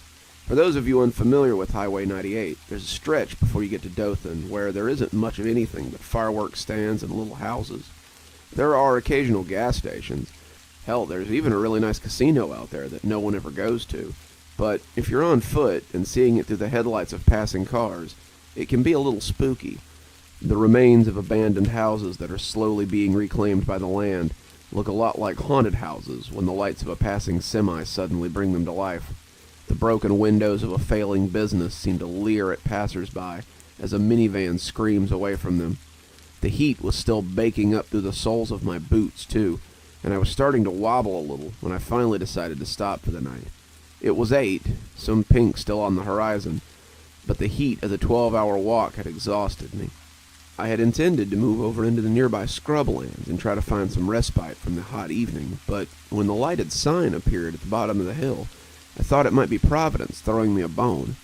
For those of you unfamiliar with Highway 98, there's a stretch before you get to Dothan where there isn't much of anything but fireworks stands and little houses. There are occasional gas stations. Hell, there's even a really nice casino out there that no one ever goes to. But if you're on foot and seeing it through the headlights of passing cars, it can be a little spooky. The remains of abandoned houses that are slowly being reclaimed by the land look a lot like haunted houses when the lights of a passing semi suddenly bring them to life. The broken windows of a failing business seem to leer at passers-by as a minivan screams away from them. The heat was still baking up through the soles of my boots, too, and I was starting to wobble a little when I finally decided to stop for the night. It was 8, some pink still on the horizon, but the heat of the 12-hour walk had exhausted me. I had intended to move over into the nearby scrublands and try to find some respite from the hot evening, but when the lighted sign appeared at the bottom of the hill, I thought it might be Providence throwing me a bone.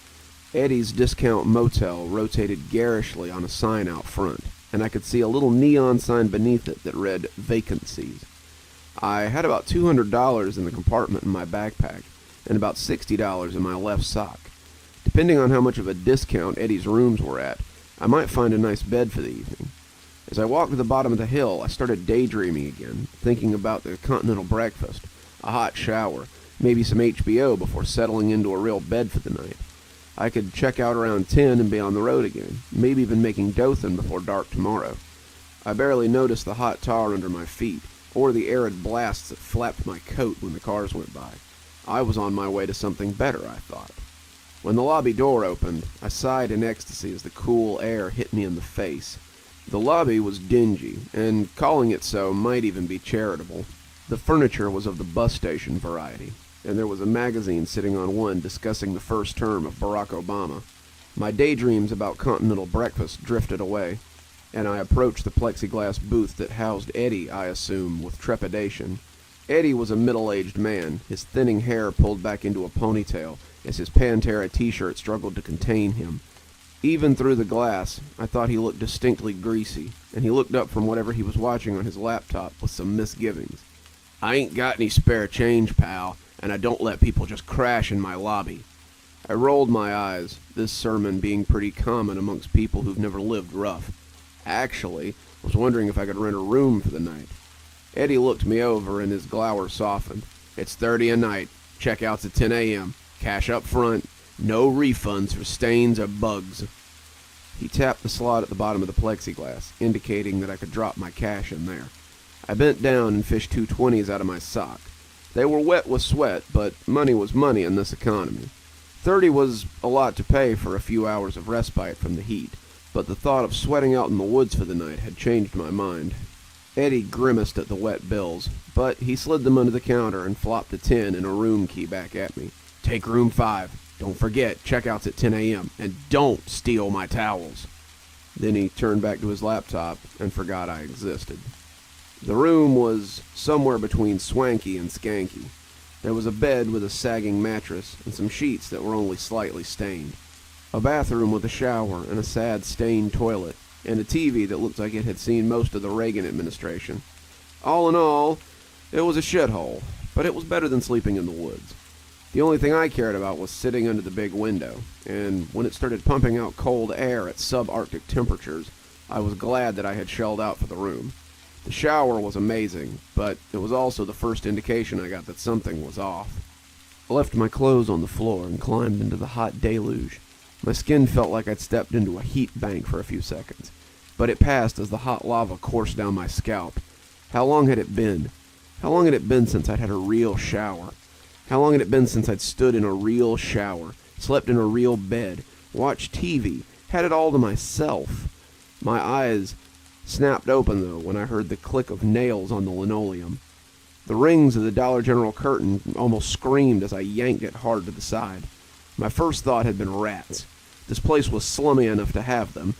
Eddie's Discount Motel rotated garishly on a sign out front, and I could see a little neon sign beneath it that read Vacancies. I had about $200 in the compartment in my backpack, and about $60 in my left sock. Depending on how much of a discount Eddie's rooms were at, I might find a nice bed for the evening. As I walked to the bottom of the hill, I started daydreaming again, thinking about the continental breakfast, a hot shower, maybe some HBO before settling into a real bed for the night. I could check out around 10 and be on the road again, maybe even making Dothan before dark tomorrow. I barely noticed the hot tar under my feet, or the arid blasts that flapped my coat when the cars went by. I was on my way to something better, I thought. When the lobby door opened, I sighed in ecstasy as the cool air hit me in the face. The lobby was dingy, and calling it so might even be charitable. The furniture was of the bus station variety, and there was a magazine sitting on one discussing the first term of Barack Obama. My daydreams about continental breakfast drifted away, and I approached the plexiglass booth that housed Eddie, I assume, with trepidation. Eddie was a middle-aged man, his thinning hair pulled back into a ponytail as his Pantera t-shirt struggled to contain him. Even through the glass, I thought he looked distinctly greasy, and he looked up from whatever he was watching on his laptop with some misgivings. "I ain't got any spare change, pal, and I don't let people just crash in my lobby." I rolled my eyes, this sermon being pretty common amongst people who've never lived rough. Actually, was wondering if I could rent a room for the night. Eddie looked me over and his glower softened. "It's 30 a night. Checkouts at 10 a.m. Cash up front. No refunds for stains or bugs." He tapped the slot at the bottom of the plexiglass, indicating that I could drop my cash in there. I bent down and fished 2 20s out of my sock. They were wet with sweat, but money was money in this economy. 30 was a lot to pay for a few hours of respite from the heat, but the thought of sweating out in the woods for the night had changed my mind. Eddie grimaced at the wet bills, but he slid them under the counter and flopped the 10 and a room key back at me. "Take room 5. Don't forget, checkouts at 10 a.m. And don't steal my towels." Then he turned back to his laptop and forgot I existed. The room was somewhere between swanky and skanky. There was a bed with a sagging mattress and some sheets that were only slightly stained. A bathroom with a shower and a sad stained toilet, and a TV that looked like it had seen most of the Reagan administration. All in all, it was a shithole, but it was better than sleeping in the woods. The only thing I cared about was sitting under the big window, and when it started pumping out cold air at subarctic temperatures, I was glad that I had shelled out for the room. The shower was amazing, but it was also the first indication I got that something was off. I left my clothes on the floor and climbed into the hot deluge. My skin felt like I'd stepped into a heat bank for a few seconds, but it passed as the hot lava coursed down my scalp. How long had it been? How long had it been since I'd had a real shower? How long had it been since I'd stood in a real shower, slept in a real bed, watched TV, had it all to myself? My eyes snapped open, though, when I heard the click of nails on the linoleum. The rings of the Dollar General curtain almost screamed as I yanked it hard to the side. My first thought had been rats. This place was slummy enough to have them,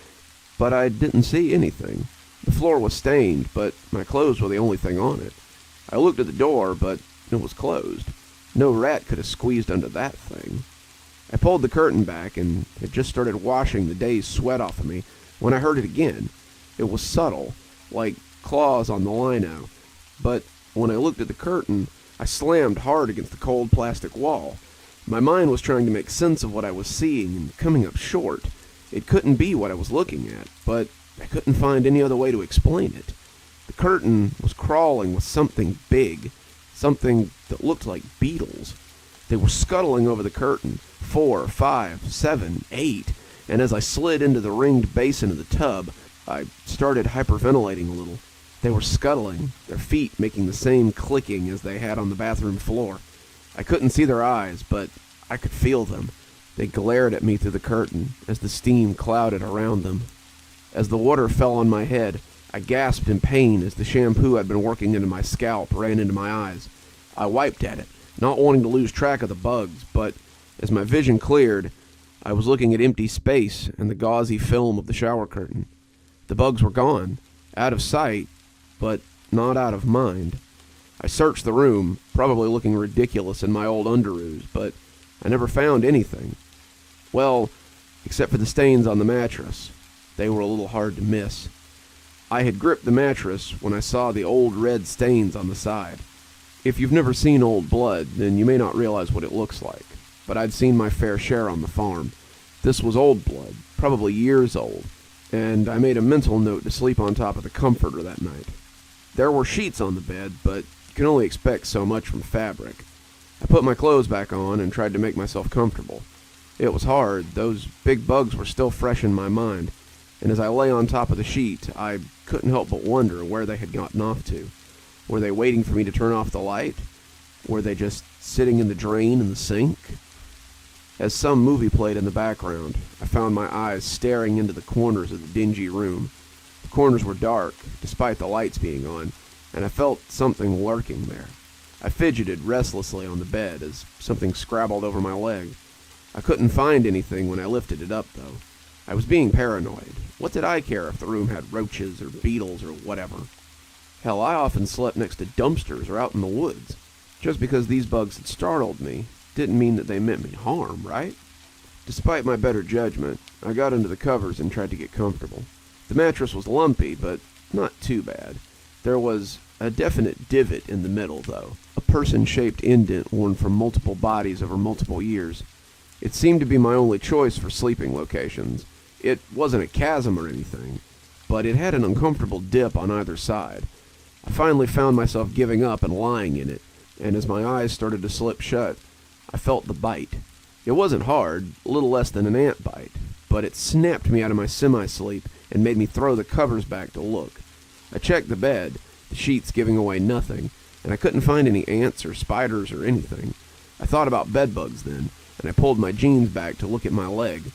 but I didn't see anything. The floor was stained, but my clothes were the only thing on it. I looked at the door, but it was closed. No rat could have squeezed under that thing. I pulled the curtain back, and it just started washing the day's sweat off of me when I heard it again. It was subtle, like claws on the lino, but when I looked at the curtain, I slammed hard against the cold plastic wall. My mind was trying to make sense of what I was seeing and coming up short. It couldn't be what I was looking at, but I couldn't find any other way to explain it. The curtain was crawling with something big, something that looked like beetles. They were scuttling over the curtain, 4, 5, 7, 8, and as I slid into the ringed basin of the tub, I started hyperventilating a little. They were scuttling, their feet making the same clicking as they had on the bathroom floor. I couldn't see their eyes, but I could feel them. They glared at me through the curtain as the steam clouded around them. As the water fell on my head, I gasped in pain as the shampoo I'd been working into my scalp ran into my eyes. I wiped at it, not wanting to lose track of the bugs, but as my vision cleared, I was looking at empty space and the gauzy film of the shower curtain. The bugs were gone, out of sight, but not out of mind. I searched the room, probably looking ridiculous in my old underoos, but I never found anything. Well, except for the stains on the mattress. They were a little hard to miss. I had gripped the mattress when I saw the old red stains on the side. If you've never seen old blood, then you may not realize what it looks like, but I'd seen my fair share on the farm. This was old blood, probably years old, and I made a mental note to sleep on top of the comforter that night. There were sheets on the bed, but you can only expect so much from fabric. I put my clothes back on and tried to make myself comfortable. It was hard. Those big bugs were still fresh in my mind, and as I lay on top of the sheet, I couldn't help but wonder where they had gotten off to. Were they waiting for me to turn off the light? Were they just sitting in the drain in the sink? As some movie played in the background, I found my eyes staring into the corners of the dingy room. The corners were dark, despite the lights being on, and I felt something lurking there. I fidgeted restlessly on the bed as something scrabbled over my leg. I couldn't find anything when I lifted it up, though. I was being paranoid. What did I care if the room had roaches or beetles or whatever? Hell, I often slept next to dumpsters or out in the woods. Just because these bugs had startled me didn't mean that they meant me harm, right? Despite my better judgment, I got under the covers and tried to get comfortable. The mattress was lumpy, but not too bad. There was a definite divot in the middle, though, a person-shaped indent worn from multiple bodies over multiple years. It seemed to be my only choice for sleeping locations. It wasn't a chasm or anything, but it had an uncomfortable dip on either side. I finally found myself giving up and lying in it, and as my eyes started to slip shut, I felt the bite. It wasn't hard, a little less than an ant bite, but it snapped me out of my semi-sleep and made me throw the covers back to look. I checked the bed, the sheets giving away nothing, and I couldn't find any ants or spiders or anything. I thought about bedbugs then, and I pulled my jeans back to look at my leg.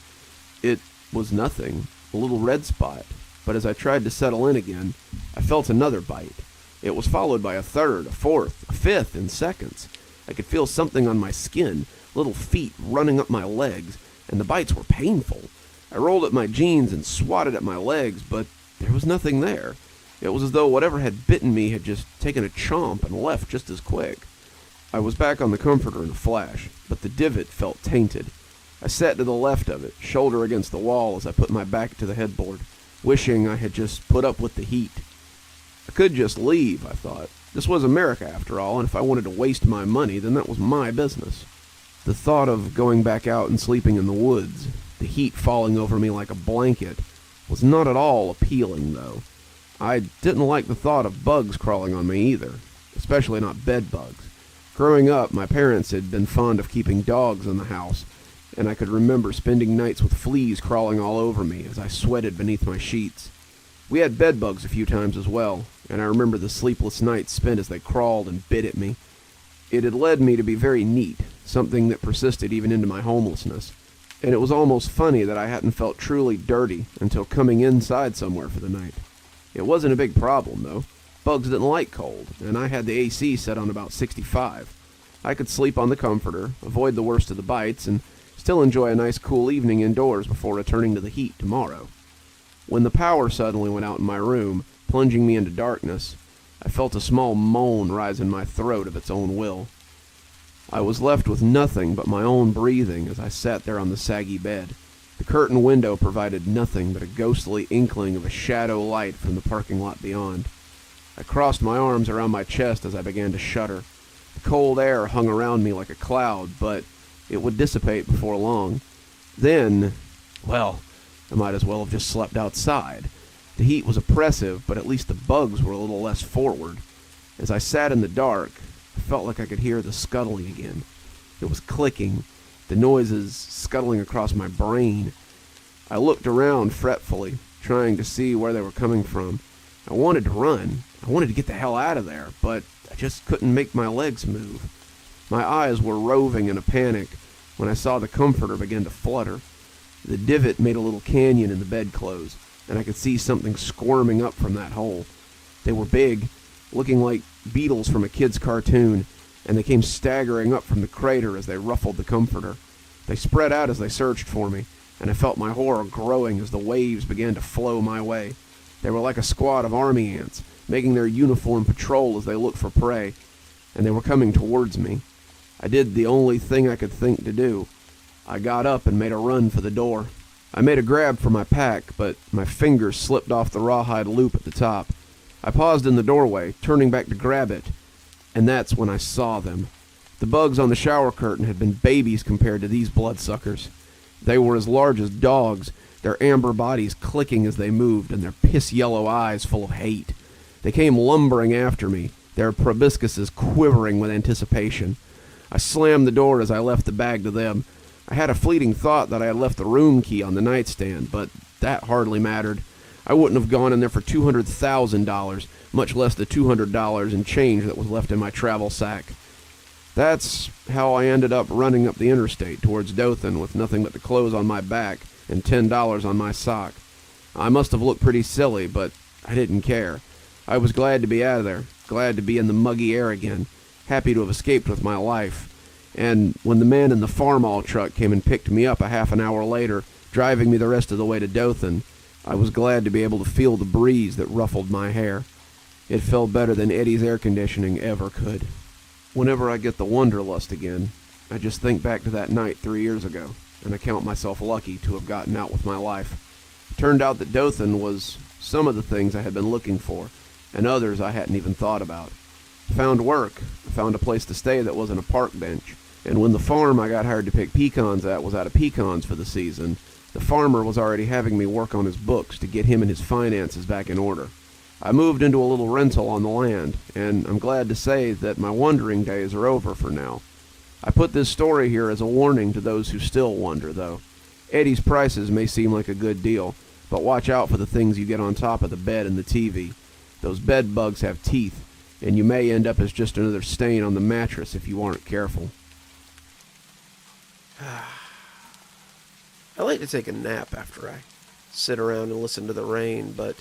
It was nothing, a little red spot, but as I tried to settle in again, I felt another bite. It was followed by a third, a fourth, a fifth in seconds. I could feel something on my skin, little feet running up my legs, and the bites were painful. I rolled up my jeans and swatted at my legs, but there was nothing there. It was as though whatever had bitten me had just taken a chomp and left just as quick. I was back on the comforter in a flash, but the divot felt tainted. I sat to the left of it, shoulder against the wall as I put my back to the headboard, wishing I had just put up with the heat. I could just leave, I thought. This was America, after all, and if I wanted to waste my money, then that was my business. The thought of going back out and sleeping in the woods, the heat falling over me like a blanket, was not at all appealing, though. I didn't like the thought of bugs crawling on me either, especially not bed bugs. Growing up, my parents had been fond of keeping dogs in the house, and I could remember spending nights with fleas crawling all over me as I sweated beneath my sheets. We had bed bugs a few times as well, and I remember the sleepless nights spent as they crawled and bit at me. It had led me to be very neat, something that persisted even into my homelessness, and it was almost funny that I hadn't felt truly dirty until coming inside somewhere for the night. It wasn't a big problem, though. Bugs didn't like cold, and I had the AC set on about 65. I could sleep on the comforter, avoid the worst of the bites, and still enjoy a nice cool evening indoors before returning to the heat tomorrow. When the power suddenly went out in my room, plunging me into darkness, I felt a small moan rise in my throat of its own will. I was left with nothing but my own breathing as I sat there on the saggy bed. The curtain window provided nothing but a ghostly inkling of a shadow light from the parking lot beyond. I crossed my arms around my chest as I began to shudder. The cold air hung around me like a cloud, but it would dissipate before long. Then, well, I might as well have just slept outside. The heat was oppressive, but at least the bugs were a little less forward. As I sat in the dark, I felt like I could hear the scuttling again. It was clicking, the noises scuttling across my brain. I looked around fretfully, trying to see where they were coming from. I wanted to run. I wanted to get the hell out of there, but I just couldn't make my legs move. My eyes were roving in a panic when I saw the comforter begin to flutter. The divot made a little canyon in the bedclothes, and I could see something squirming up from that hole. They were big, looking like beetles from a kid's cartoon, and they came staggering up from the crater as they ruffled the comforter. They spread out as they searched for me, and I felt my horror growing as the waves began to flow my way. They were like a squad of army ants, making their uniform patrol as they looked for prey, and they were coming towards me. I did the only thing I could think to do. I got up and made a run for the door. I made a grab for my pack, but my fingers slipped off the rawhide loop at the top. I paused in the doorway, turning back to grab it, and that's when I saw them. The bugs on the shower curtain had been babies compared to these bloodsuckers. They were as large as dogs, their amber bodies clicking as they moved, and their piss-yellow eyes full of hate. They came lumbering after me, their proboscises quivering with anticipation. I slammed the door as I left the bag to them. I had a fleeting thought that I had left the room key on the nightstand, but that hardly mattered. I wouldn't have gone in there for $200,000, much less the $200 in change that was left in my travel sack. That's how I ended up running up the interstate towards Dothan with nothing but the clothes on my back and $10 on my sock. I must have looked pretty silly, but I didn't care. I was glad to be out of there, glad to be in the muggy air again, happy to have escaped with my life. And when the man in the Farmall truck came and picked me up a half an hour later, driving me the rest of the way to Dothan, I was glad to be able to feel the breeze that ruffled my hair. It felt better than Eddie's air conditioning ever could. Whenever I get the wanderlust again, I just think back to that night 3 years ago, and I count myself lucky to have gotten out with my life. It turned out that Dothan was some of the things I had been looking for, and others I hadn't even thought about. I found work, I found a place to stay that wasn't a park bench, and when the farm I got hired to pick pecans at was out of pecans for the season, the farmer was already having me work on his books to get him and his finances back in order. I moved into a little rental on the land, and I'm glad to say that my wandering days are over for now. I put this story here as a warning to those who still wonder, though. Eddie's prices may seem like a good deal, but watch out for the things you get on top of the bed and the TV. Those bed bugs have teeth, and you may end up as just another stain on the mattress if you aren't careful. I like to take a nap after I sit around and listen to the rain, but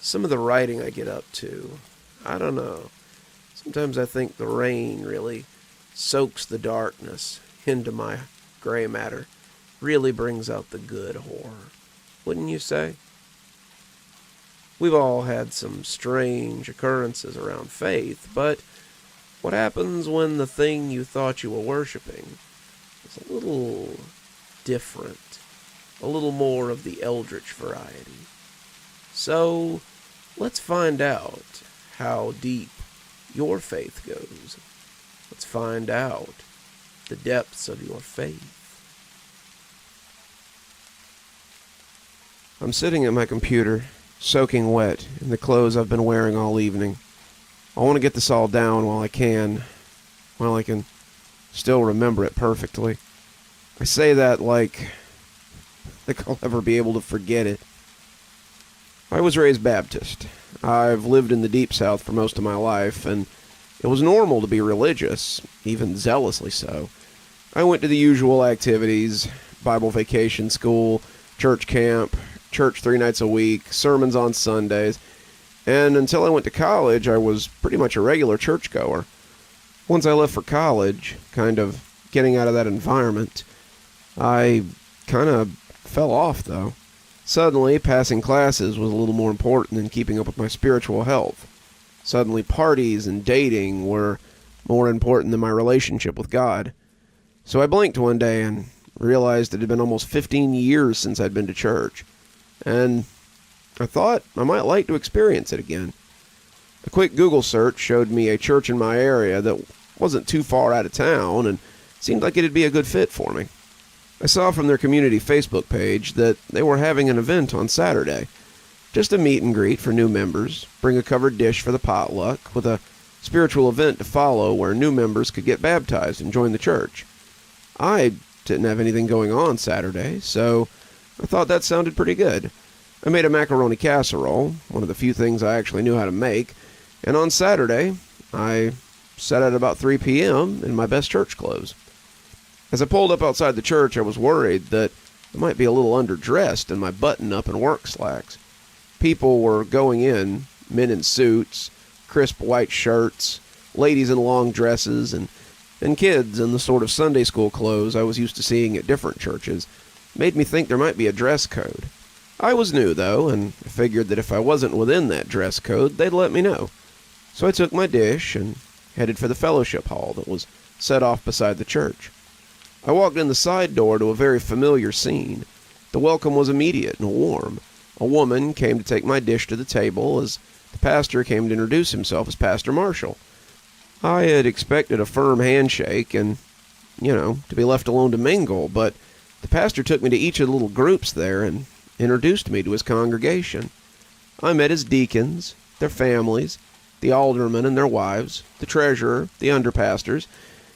some of the writing I get up to, I don't know. Sometimes I think the rain really soaks the darkness into my gray matter, really brings out the good horror. Wouldn't you say? We've all had some strange occurrences around faith, but what happens when the thing you thought you were worshiping is a little different, a little more of the eldritch variety? So, let's find out how deep your faith goes. Let's find out the depths of your faith. I'm sitting at my computer, soaking wet in the clothes I've been wearing all evening. I want to get this all down while I can still remember it perfectly. I say that like I'll ever be able to forget it. I was raised Baptist. I've lived in the Deep South for most of my life, and it was normal to be religious, even zealously so. I went to the usual activities: Bible vacation school, church camp, church 3 nights a week, sermons on Sundays, and until I went to college, I was pretty much a regular churchgoer. Once I left for college, kind of getting out of that environment, I kind of fell off, though. Suddenly, passing classes was a little more important than keeping up with my spiritual health. Suddenly, parties and dating were more important than my relationship with God. So I blinked one day and realized it had been almost 15 years since I'd been to church, and I thought I might like to experience it again. A quick Google search showed me a church in my area that wasn't too far out of town and seemed like it'd be a good fit for me. I saw from their community Facebook page that they were having an event on Saturday. Just a meet and greet for new members, bring a covered dish for the potluck, with a spiritual event to follow where new members could get baptized and join the church. I didn't have anything going on Saturday, so I thought that sounded pretty good. I made a macaroni casserole, one of the few things I actually knew how to make, and on Saturday, I sat at about 3 p.m. in my best church clothes. As I pulled up outside the church, I was worried that I might be a little underdressed in my button-up and work slacks. People were going in, men in suits, crisp white shirts, ladies in long dresses, and kids in the sort of Sunday school clothes I was used to seeing at different churches. Made me think there might be a dress code. I was new, though, and figured that if I wasn't within that dress code, they'd let me know. So I took my dish and headed for the fellowship hall that was set off beside the church. I walked in the side door to a very familiar scene. The welcome was immediate and warm. A woman came to take my dish to the table as the pastor came to introduce himself as Pastor Marshall. I had expected a firm handshake and, to be left alone to mingle, but the pastor took me to each of the little groups there and introduced me to his congregation. I met his deacons, their families, the aldermen and their wives, the treasurer, the underpastors,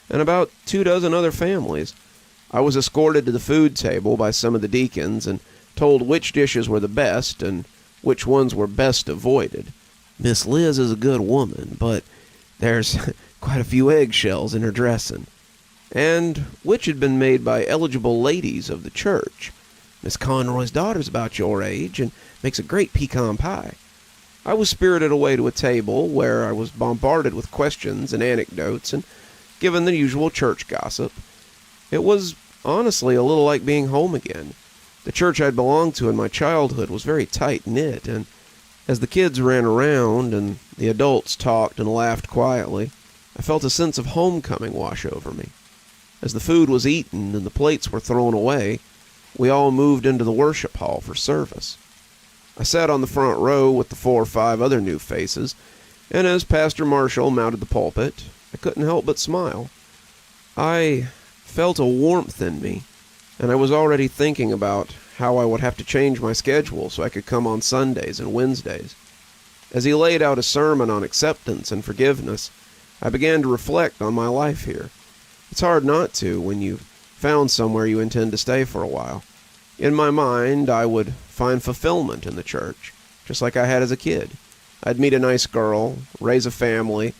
and about 24 other families. I was escorted to the food table by some of the deacons and told which dishes were the best and which ones were best avoided. Miss Liz is a good woman, but there's quite a few eggshells in her dressing. And which had been made by eligible ladies of the church. Miss Conroy's daughter's about your age and makes a great pecan pie. I was spirited away to a table where I was bombarded with questions and anecdotes and given the usual church gossip. It was honestly a little like being home again. The church I'd belonged to in my childhood was very tight-knit, and As the kids ran around and the adults talked and laughed quietly, I felt a sense of homecoming wash over me. As the food was eaten and the plates were thrown away, we all moved into the worship hall for service. I sat on the front row with the 4 or 5 other new faces, and as Pastor Marshall mounted the pulpit, I couldn't help but smile. I felt a warmth in me, and I was already thinking about how I would have to change my schedule so I could come on Sundays and Wednesdays. As he laid out a sermon on acceptance and forgiveness, I began to reflect on my life here. It's hard not to when you've found somewhere you intend to stay for a while. In my mind, I would find fulfillment in the church, just like I had as a kid. I'd meet a nice girl, raise a family,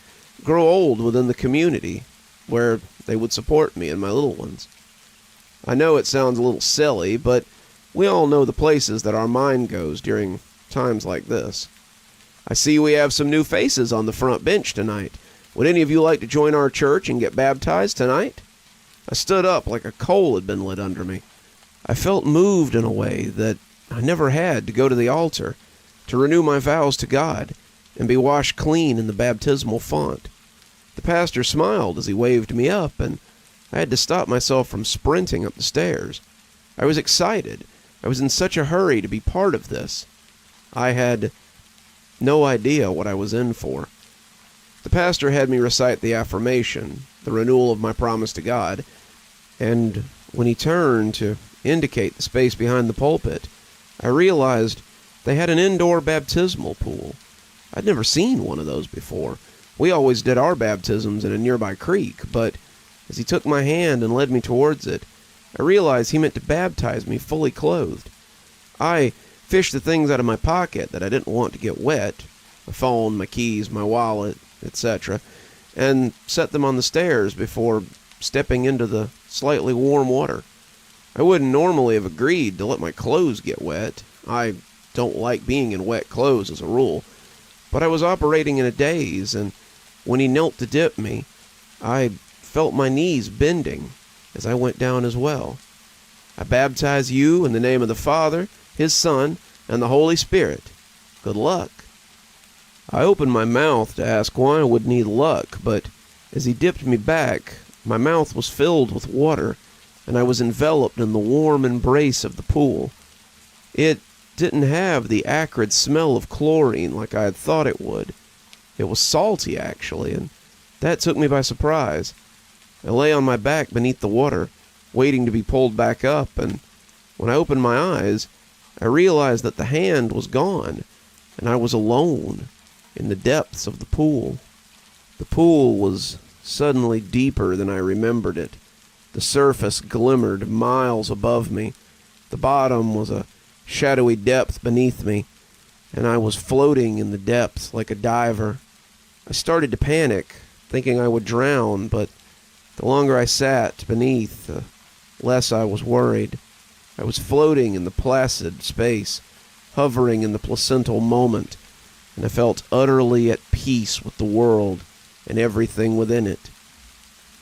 grow old within the community, where they would support me and my little ones. I know it sounds a little silly, but we all know the places that our mind goes during times like this. I see we have some new faces on the front bench tonight. Would any of you like to join our church and get baptized tonight? I stood up like a coal had been lit under me. I felt moved in a way that I never had to go to the altar, to renew my vows to God, and be washed clean in the baptismal font. The pastor smiled as he waved me up, and I had to stop myself from sprinting up the stairs. I was excited. I was in such a hurry to be part of this. I had no idea what I was in for. The pastor had me recite the affirmation, the renewal of my promise to God, and when he turned to indicate the space behind the pulpit, I realized they had an indoor baptismal pool. I'd never seen one of those before. We always did our baptisms in a nearby creek, but as he took my hand and led me towards it, I realized he meant to baptize me fully clothed. I fished the things out of my pocket that I didn't want to get wet, my phone, my keys, my wallet, etc., and set them on the stairs before stepping into the slightly warm water. I wouldn't normally have agreed to let my clothes get wet. I don't like being in wet clothes as a rule, but I was operating in a daze, and when he knelt to dip me, I felt my knees bending as I went down as well. I baptize you in the name of the Father, His Son, and the Holy Spirit. Good luck. I opened my mouth to ask why I would need luck, but as he dipped me back, my mouth was filled with water, and I was enveloped in the warm embrace of the pool. It didn't have the acrid smell of chlorine like I had thought it would. It was salty, actually, and that took me by surprise. I lay on my back beneath the water, waiting to be pulled back up, and when I opened my eyes, I realized that the hand was gone, and I was alone in the depths of the pool. The pool was suddenly deeper than I remembered it. The surface glimmered miles above me. The bottom was a shadowy depth beneath me, and I was floating in the depths like a diver. I started to panic, thinking I would drown, but the longer I sat beneath, the less I was worried. I was floating in the placid space, hovering in the placental moment, and I felt utterly at peace with the world and everything within it.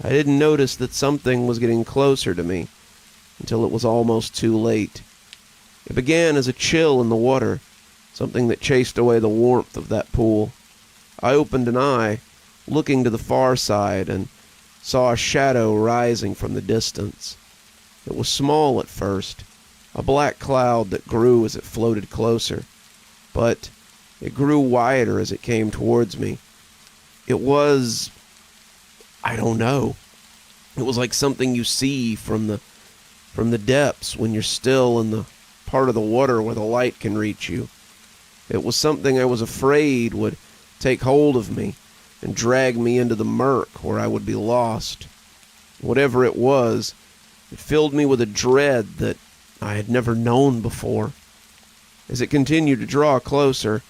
I didn't notice that something was getting closer to me until it was almost too late. It began as a chill in the water, something that chased away the warmth of that pool. I opened an eye, looking to the far side, and saw a shadow rising from the distance. It was small at first, a black cloud that grew as it floated closer, but it grew wider as it came towards me. It was, I don't know. It was like something you see from the depths when you're still in the part of the water where the light can reach you. It was something I was afraid would take hold of me and drag me into the murk where I would be lost. Whatever it was, it filled me with a dread that I had never known before. As it continued to draw closer,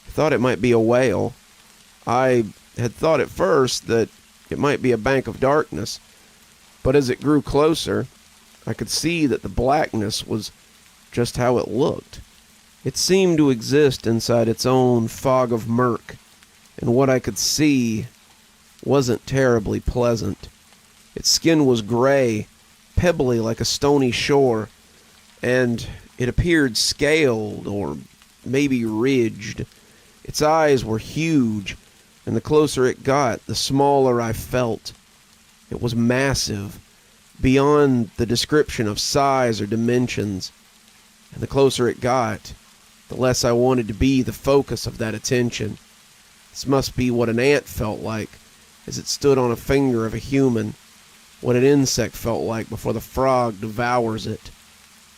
I thought it might be a whale. I had thought at first that it might be a bank of darkness, but as it grew closer, I could see that the blackness was just how it looked. It seemed to exist inside its own fog of murk, and what I could see wasn't terribly pleasant. Its skin was gray, pebbly like a stony shore, and it appeared scaled or maybe ridged, Its eyes were huge, and the closer it got, the smaller I felt. It was massive, beyond the description of size or dimensions. And the closer it got, the less I wanted to be the focus of that attention. This must be what an ant felt like as it stood on a finger of a human, what an insect felt like before the frog devours it.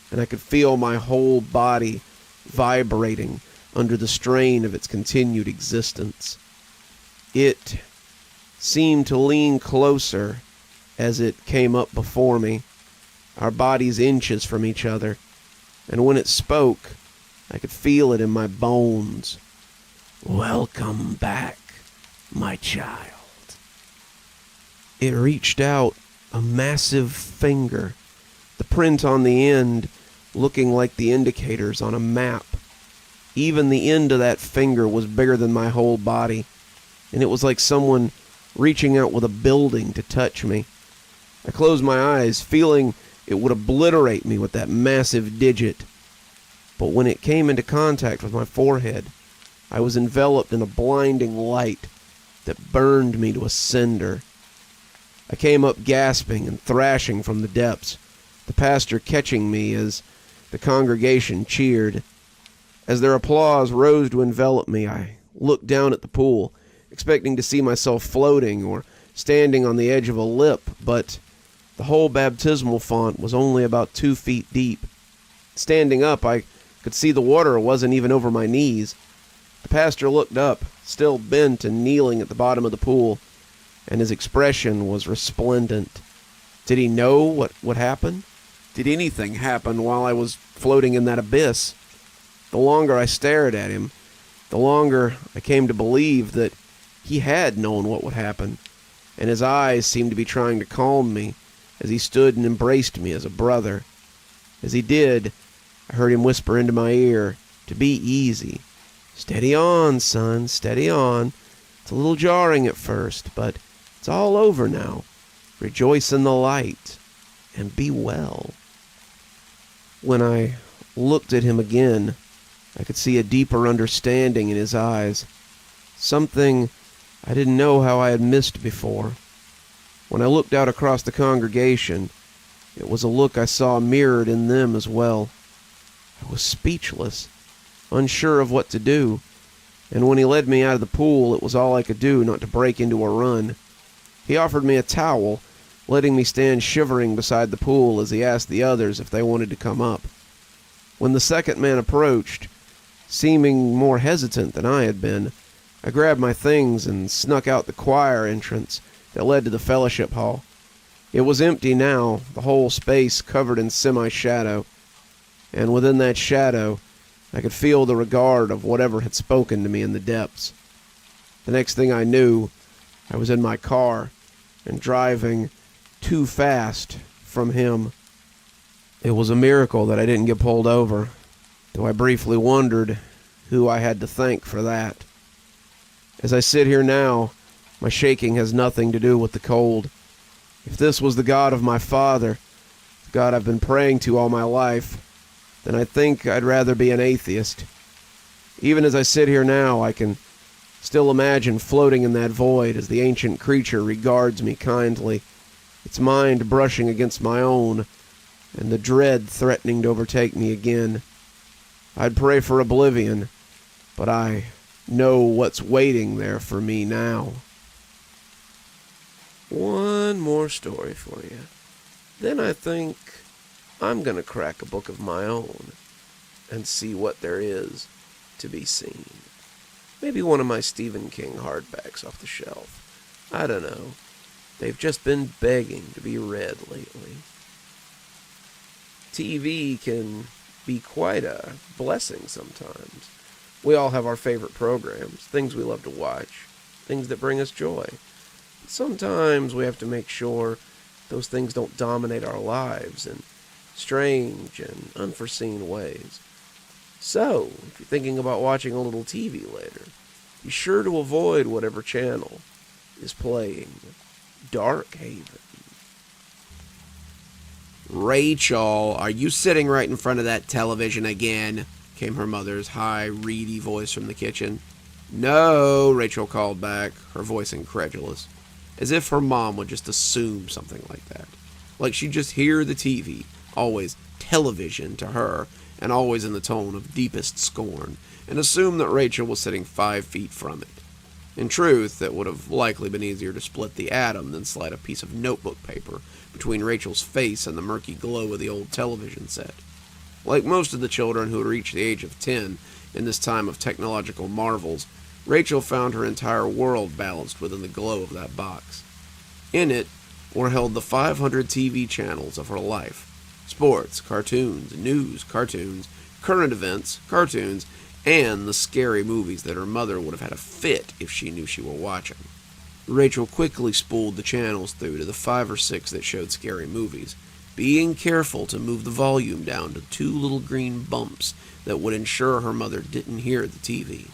And I could feel my whole body vibrating under the strain of its continued existence. It seemed to lean closer as it came up before me, our bodies inches from each other, and when it spoke, I could feel it in my bones. "Welcome back, my child." It reached out a massive finger, the print on the end looking like the indicators on a map. Even the end of that finger was bigger than my whole body, and it was like someone reaching out with a building to touch me. I closed my eyes, feeling it would obliterate me with that massive digit. But when it came into contact with my forehead, I was enveloped in a blinding light that burned me to a cinder. I came up gasping and thrashing from the depths, the pastor catching me as the congregation cheered. As their applause rose to envelop me, I looked down at the pool, expecting to see myself floating or standing on the edge of a lip, but the whole baptismal font was only about 2 feet deep. Standing up, I could see the water wasn't even over my knees. The pastor looked up, still bent and kneeling at the bottom of the pool, and his expression was resplendent. Did he know what would happen? Did anything happen while I was floating in that abyss? The longer I stared at him, the longer I came to believe that he had known what would happen, and his eyes seemed to be trying to calm me as he stood and embraced me as a brother. As he did, I heard him whisper into my ear to be easy. "Steady on, son, steady on. It's a little jarring at first, but it's all over now. Rejoice in the light, and be well." When I looked at him again, I could see a deeper understanding in his eyes, something I didn't know how I had missed before. When I looked out across the congregation, it was a look I saw mirrored in them as well. I was speechless, unsure of what to do, and when he led me out of the pool, it was all I could do not to break into a run. He offered me a towel, letting me stand shivering beside the pool as he asked the others if they wanted to come up. When the second man approached, seeming more hesitant than I had been, I grabbed my things and snuck out the choir entrance that led to the fellowship hall. It was empty now, the whole space covered in semi-shadow, and within that shadow, I could feel the regard of whatever had spoken to me in the depths. The next thing I knew, I was in my car and driving too fast from him. It was a miracle that I didn't get pulled over, though I briefly wondered who I had to thank for that. As I sit here now, my shaking has nothing to do with the cold. If this was the God of my father, the God I've been praying to all my life, then I think I'd rather be an atheist. Even as I sit here now, I can still imagine floating in that void as the ancient creature regards me kindly, its mind brushing against my own, and the dread threatening to overtake me again. I'd pray for oblivion, but I know what's waiting there for me now. One more story for you. Then I think I'm going to crack a book of my own and see what there is to be seen. Maybe one of my Stephen King hardbacks off the shelf. I don't know. They've just been begging to be read lately. TV can be quite a blessing sometimes. We all have our favorite programs, things we love to watch, things that bring us joy. Sometimes we have to make sure those things don't dominate our lives in strange and unforeseen ways. So, if you're thinking about watching a little TV later, be sure to avoid whatever channel is playing Dark Haven. "Rachel, are you sitting right in front of that television again?" came her mother's high, reedy voice from the kitchen. "No," Rachel called back, her voice incredulous, as if her mom would just assume something like that. Like she'd just hear the TV, always television to her, and always in the tone of deepest scorn, and assume that Rachel was sitting 5 feet from it. In truth, it would have likely been easier to split the atom than slide a piece of notebook paper between Rachel's face and the murky glow of the old television set. Like most of the children who had reached the age of 10 in this time of technological marvels, Rachel found her entire world balanced within the glow of that box. In it were held the 500 TV channels of her life. Sports, cartoons, news, cartoons, current events, cartoons, and the scary movies that her mother would have had a fit if she knew she were watching. Rachel quickly spooled the channels through to the 5 or 6 that showed scary movies, being careful to move the volume down to 2 little green bumps that would ensure her mother didn't hear the TV.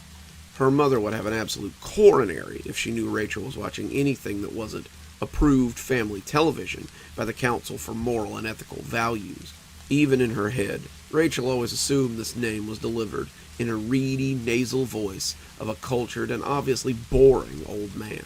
Her mother would have an absolute coronary if she knew Rachel was watching anything that wasn't approved family television by the Council for Moral and Ethical Values. Even in her head, Rachel always assumed this name was delivered in a reedy, nasal voice of a cultured and obviously boring old man.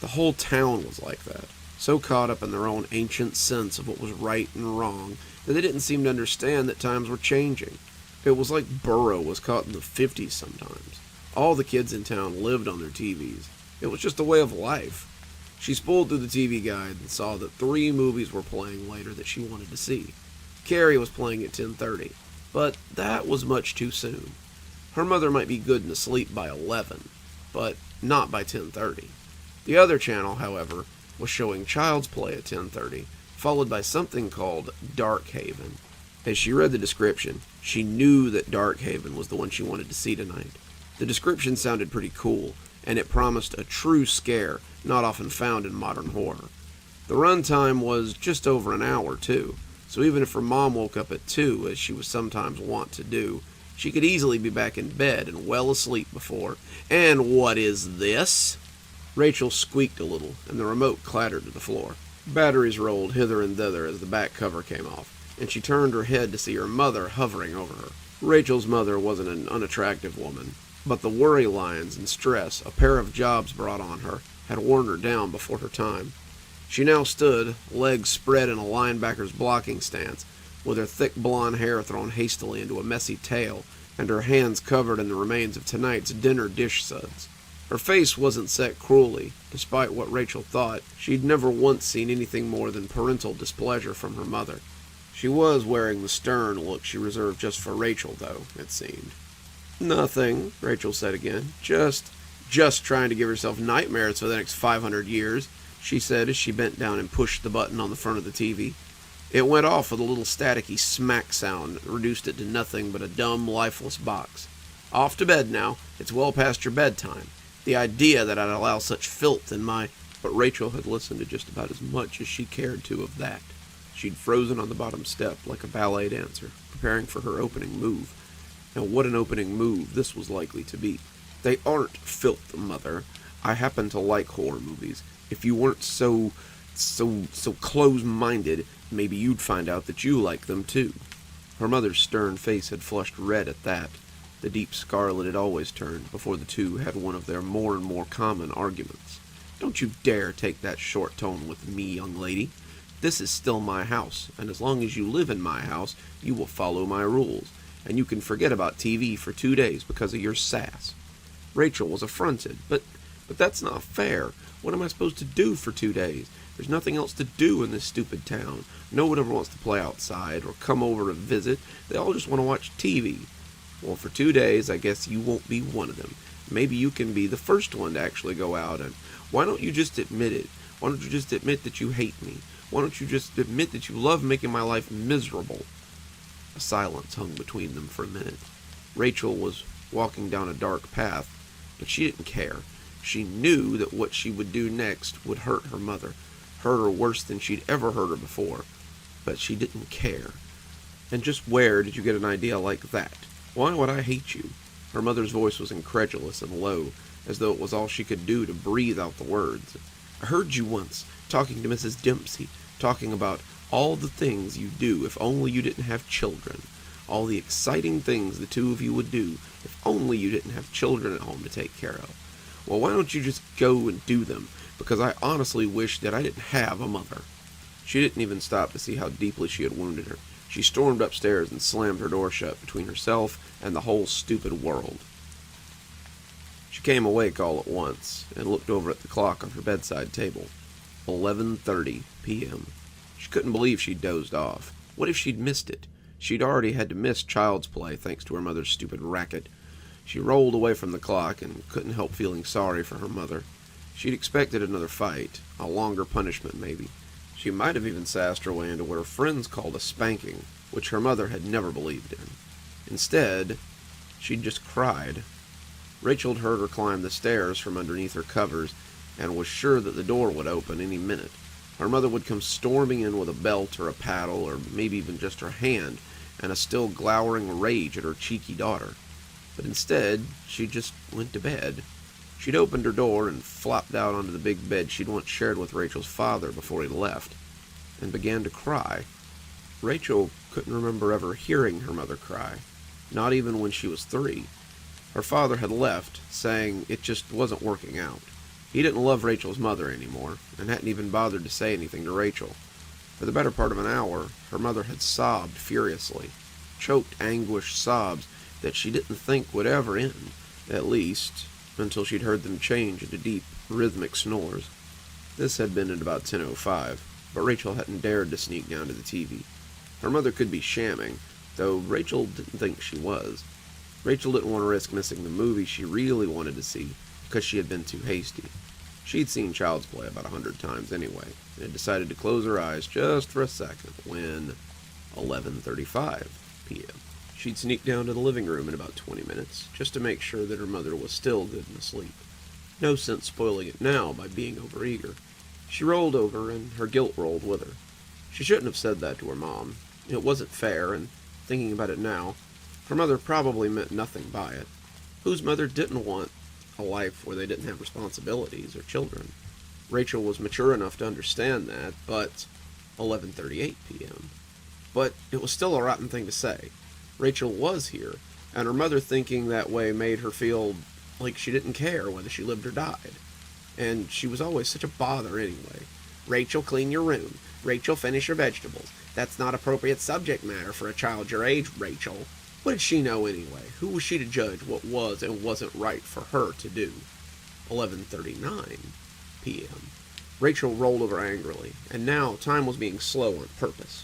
The whole town was like that, so caught up in their own ancient sense of what was right and wrong that they didn't seem to understand that times were changing. It was like Burrow was caught in the 50s sometimes. All the kids in town lived on their TVs. It was just a way of life. She spooled through the TV guide and saw that 3 movies were playing later that she wanted to see. Carrie was playing at 10:30, but that was much too soon. Her mother might be good and asleep by 11, but not by 10:30. The other channel, however, was showing Child's Play at 10:30, followed by something called Darkhaven. As she read the description, she knew that Darkhaven was the one she wanted to see tonight. The description sounded pretty cool, and it promised a true scare not often found in modern horror. The runtime was just over an hour, too, so even if her mom woke up at 2, as she was sometimes wont to do, she could easily be back in bed and well asleep before. And what is this? Rachel squeaked a little, and the remote clattered to the floor. Batteries rolled hither and thither as the back cover came off, and she turned her head to see her mother hovering over her. Rachel's mother wasn't an unattractive woman, but the worry lines and stress a pair of jobs brought on her had worn her down before her time. She now stood, legs spread in a linebacker's blocking stance, with her thick blonde hair thrown hastily into a messy tail, and her hands covered in the remains of tonight's dinner dish suds. Her face wasn't set cruelly, despite what Rachel thought. She'd never once seen anything more than parental displeasure from her mother. She was wearing the stern look she reserved just for Rachel, though, it seemed. "Nothing," Rachel said again. Just trying to give herself nightmares for the next 500 years, she said as she bent down and pushed the button on the front of the TV. It went off with a little staticky smack sound that reduced it to nothing but a dumb, lifeless box. "Off to bed now. It's well past your bedtime. The idea that I'd allow such filth in my—" But Rachel had listened to just about as much as she cared to of that. She'd frozen on the bottom step like a ballet dancer, preparing for her opening move. Now what an opening move this was likely to be. "They aren't filth, Mother. I happen to like horror movies. If you weren't so close-minded, maybe you'd find out that you like them too." Her mother's stern face had flushed red at that, the deep scarlet it always turned before the two had one of their more and more common arguments. "Don't you dare take that short tone with me, young lady. This is still my house, and as long as you live in my house, you will follow my rules, and you can forget about TV for 2 days because of your sass." Rachel was affronted. But that's not fair. What am I supposed to do for 2 days? There's nothing else to do in this stupid town. No one ever wants to play outside or come over to visit. They all just want to watch TV. "Well, for 2 days, I guess you won't be one of them. Maybe you can be the first one to actually go out, and why don't you just admit it? Why don't you just admit that you hate me? Why don't you just admit that you love making my life miserable?" A silence hung between them for a minute. Rachel was walking down a dark path, but she didn't care. She knew that what she would do next would hurt her mother, hurt her worse than she'd ever hurt her before, but she didn't care. "And just where did you get an idea like that? Why would I hate you?" Her mother's voice was incredulous and low, as though it was all she could do to breathe out the words. "I heard you once, talking to Mrs. Dempsey, talking about all the things you'd do if only you didn't have children. all the exciting things the two of you would do if only you didn't have children at home to take care of. Well, why don't you just go and do them? Because I honestly wish that I didn't have a mother." She didn't even stop to see how deeply she had wounded her. She stormed upstairs and slammed her door shut between herself and the whole stupid world. She came awake all at once and looked over at the clock on her bedside table. 11:30 p.m. She couldn't believe she'd dozed off. What if she'd missed it? She'd already had to miss Child's Play thanks to her mother's stupid racket. She rolled away from the clock and couldn't help feeling sorry for her mother. She'd expected another fight, a longer punishment maybe. She might have even sassed her way into what her friends called a spanking, which her mother had never believed in. Instead, she'd just cried. Rachel had heard her climb the stairs from underneath her covers and was sure that the door would open any minute. Her mother would come storming in with a belt or a paddle or maybe even just her hand and a still glowering rage at her cheeky daughter. But instead, she just went to bed. She'd opened her door and flopped out onto the big bed she'd once shared with Rachel's father before he left, and began to cry. Rachel couldn't remember ever hearing her mother cry, not even when she was 3. Her father had left, saying it just wasn't working out. He didn't love Rachel's mother anymore, and hadn't even bothered to say anything to Rachel. For the better part of an hour, her mother had sobbed furiously, choked anguished sobs that she didn't think would ever end, at least until she'd heard them change into deep, rhythmic snores. This had been at about 10:05, but Rachel hadn't dared to sneak down to the TV. Her mother could be shamming, though Rachel didn't think she was. Rachel didn't want to risk missing the movie she really wanted to see, because she had been too hasty. She'd seen Child's Play about 100 times anyway, and had decided to close her eyes just for a second when 11:35 p.m. She'd sneak down to the living room in about 20 minutes, just to make sure that her mother was still good and asleep. No sense spoiling it now by being overeager. She rolled over, and her guilt rolled with her. She shouldn't have said that to her mom. It wasn't fair, and thinking about it now, her mother probably meant nothing by it. Whose mother didn't want a life where they didn't have responsibilities or children? Rachel was mature enough to understand that, but 11:38 p.m. But it was still a rotten thing to say. Rachel was here, and her mother thinking that way made her feel like she didn't care whether she lived or died. And she was always such a bother anyway. "Rachel, clean your room. Rachel, finish your vegetables. That's not appropriate subject matter for a child your age, Rachel." What did she know anyway? Who was she to judge what was and wasn't right for her to do? 11:39 p.m. Rachel rolled over angrily, and now time was being slow on purpose.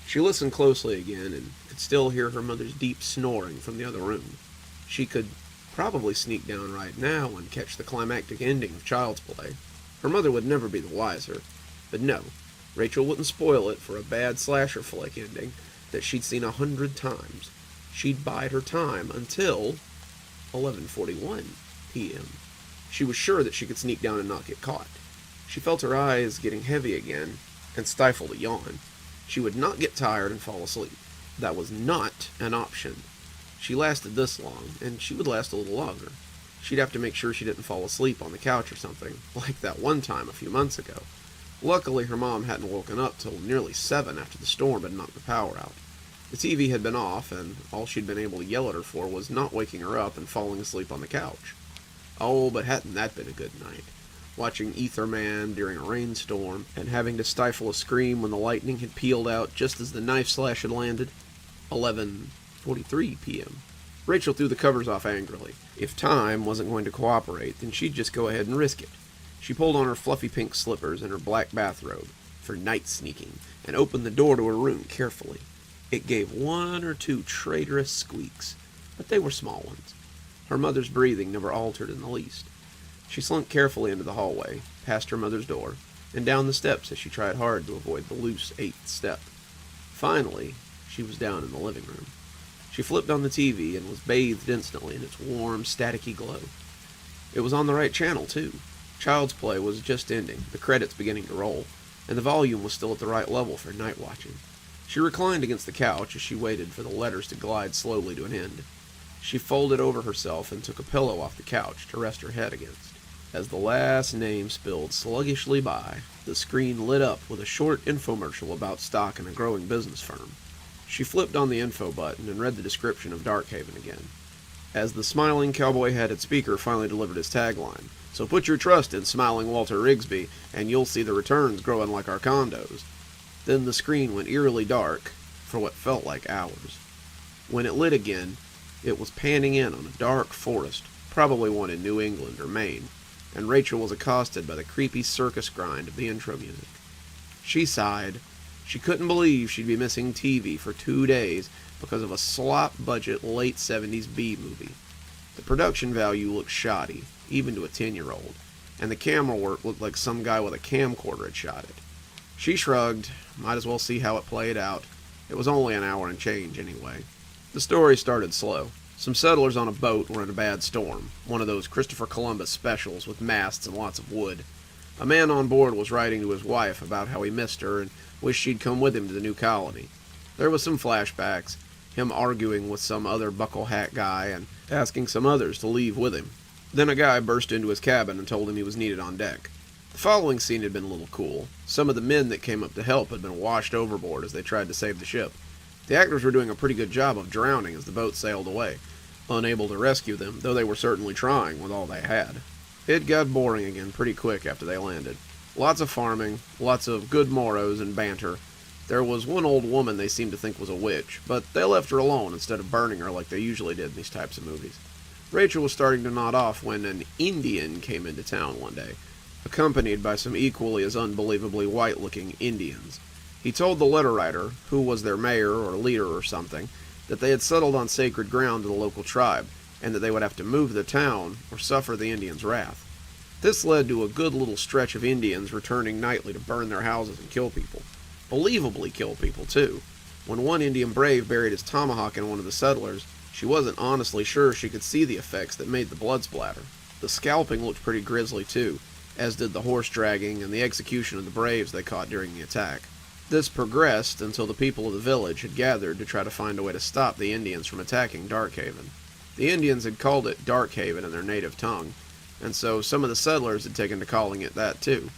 She listened closely again and could still hear her mother's deep snoring from the other room. She could probably sneak down right now and catch the climactic ending of Child's Play. Her mother would never be the wiser. But no, Rachel wouldn't spoil it for a bad slasher flick ending that she'd seen 100 times. She'd bide her time until 11:41 p.m. She was sure that she could sneak down and not get caught. She felt her eyes getting heavy again and stifled a yawn. She would not get tired and fall asleep. That was not an option. She lasted this long, and she would last a little longer. She'd have to make sure she didn't fall asleep on the couch or something, like that one time a few months ago. Luckily, her mom hadn't woken up till nearly 7 after the storm had knocked the power out. The TV had been off, and all she'd been able to yell at her for was not waking her up and falling asleep on the couch. Oh, but hadn't that been a good night? Watching Ether Man during a rainstorm, and having to stifle a scream when the lightning had peeled out just as the knife slash had landed. 11:43 p.m. Rachel threw the covers off angrily. If time wasn't going to cooperate, then she'd just go ahead and risk it. She pulled on her fluffy pink slippers and her black bathrobe for night sneaking, and opened the door to her room carefully. It gave 1 or 2 traitorous squeaks, but they were small ones. Her mother's breathing never altered in the least. She slunk carefully into the hallway, past her mother's door, and down the steps as she tried hard to avoid the loose 8th step. Finally, she was down in the living room. She flipped on the TV and was bathed instantly in its warm, staticky glow. It was on the right channel, too. Child's Play was just ending, the credits beginning to roll, and the volume was still at the right level for night watching. She reclined against the couch as she waited for the letters to glide slowly to an end. She folded over herself and took a pillow off the couch to rest her head against. As the last name spilled sluggishly by, the screen lit up with a short infomercial about stock in a growing business firm. She flipped on the info button and read the description of Darkhaven again. As the smiling cowboy-hatted speaker finally delivered his tagline, "So put your trust in smiling Walter Rigsby, and you'll see the returns growing like our condos." Then the screen went eerily dark for what felt like hours. When it lit again, it was panning in on a dark forest, probably one in New England or Maine, and Rachel was accosted by the creepy circus grind of the intro music. She sighed. She couldn't believe she'd be missing TV for 2 days because of a slop-budget late 70s B-movie. The production value looked shoddy, even to a 10-year-old, and the camera work looked like some guy with a camcorder had shot it. She shrugged. Might as well see how it played out. It was only an hour and change anyway. The story started slow. Some settlers on a boat were in a bad storm, one of those Christopher Columbus specials with masts and lots of wood. A man on board was writing to his wife about how he missed her and wished she'd come with him to the new colony. There was some flashbacks, him arguing with some other buckle hat guy and asking some others to leave with him. Then a guy burst into his cabin and told him he was needed on deck. The following scene had been a little cool. Some of the men that came up to help had been washed overboard as they tried to save the ship. The actors were doing a pretty good job of drowning as the boat sailed away, unable to rescue them, though they were certainly trying with all they had. It got boring again pretty quick after they landed. Lots of farming, lots of good morrows and banter. There was one old woman they seemed to think was a witch, but they left her alone instead of burning her like they usually did in these types of movies. Rachel was starting to nod off when an Indian came into town one day, accompanied by some equally as unbelievably white-looking Indians. He told the letter writer, who was their mayor or leader or something, that they had settled on sacred ground to the local tribe, and that they would have to move the town or suffer the Indians' wrath. This led to a good little stretch of Indians returning nightly to burn their houses and kill people. Believably kill people, too. When one Indian brave buried his tomahawk in one of the settlers, she wasn't honestly sure she could see the effects that made the blood splatter. The scalping looked pretty grisly, too, as did the horse dragging and the execution of the braves they caught during the attack. This progressed until the people of the village had gathered to try to find a way to stop the Indians from attacking Darkhaven. The Indians had called it Darkhaven in their native tongue, and so some of the settlers had taken to calling it that too.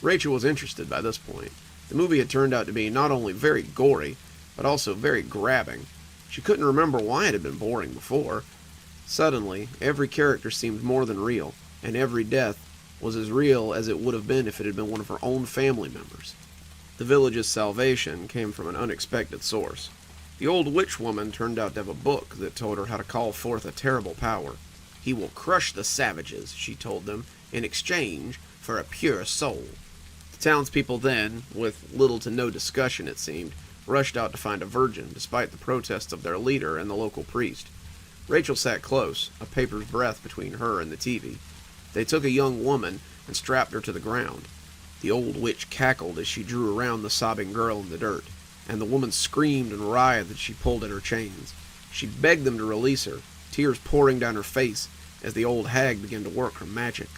Rachel was interested by this point. The movie had turned out to be not only very gory, but also very grabbing. She couldn't remember why it had been boring before. Suddenly, every character seemed more than real, and every death was as real as it would have been if it had been one of her own family members. The village's salvation came from an unexpected source. The old witch woman turned out to have a book that told her how to call forth a terrible power. "He will crush the savages," she told them, "in exchange for a pure soul." The townspeople then, with little to no discussion it seemed, rushed out to find a virgin, despite the protests of their leader and the local priest. Rachel sat close, a paper's breadth between her and the TV. They took a young woman and strapped her to the ground. The old witch cackled as she drew around the sobbing girl in the dirt, and the woman screamed and writhed as she pulled at her chains. She begged them to release her, tears pouring down her face as the old hag began to work her magic.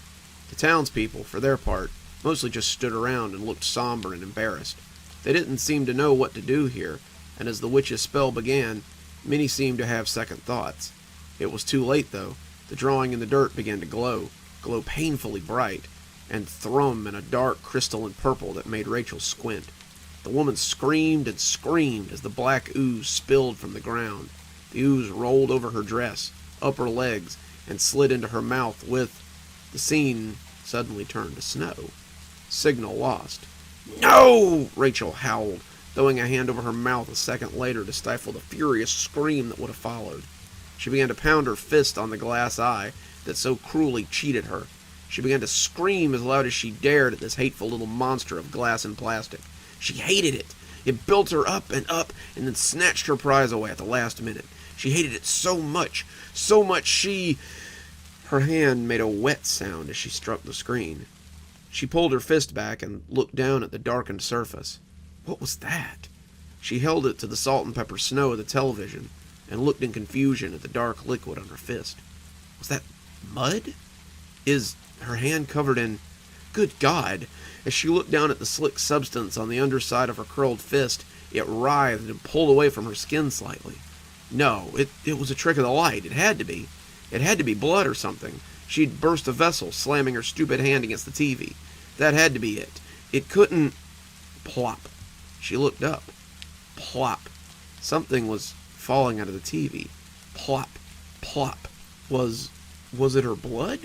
The townspeople, for their part, mostly just stood around and looked somber and embarrassed. They didn't seem to know what to do here, and as the witch's spell began, many seemed to have second thoughts. It was too late, though. The drawing in the dirt began to glow painfully bright, and thrum in a dark crystalline purple that made Rachel squint. The woman screamed and screamed as the black ooze spilled from the ground. The ooze rolled over her dress, up her legs, and slid into her mouth with... The scene suddenly turned to snow. Signal lost. "No!" Rachel howled, throwing a hand over her mouth a second later to stifle the furious scream that would have followed. She began to pound her fist on the glass eye that so cruelly cheated her. She began to scream as loud as she dared at this hateful little monster of glass and plastic. She hated it. It built her up, and then snatched her prize away at the last minute. She hated it so much she... Her hand made a wet sound as she struck the screen. She pulled her fist back and looked down at the darkened surface. What was that? She held it to the salt and pepper snow of the television and looked in confusion at the dark liquid on her fist. Was that mud? Is her hand covered in... Good God! As she looked down at the slick substance on the underside of her curled fist, it writhed and pulled away from her skin slightly. No, it was a trick of the light. It had to be. It had to be blood or something. She'd burst a vessel, slamming her stupid hand against the TV. That had to be it. It couldn't... Plop. She looked up. Plop. Something was falling out of the TV. Plop, plop. Was it her blood?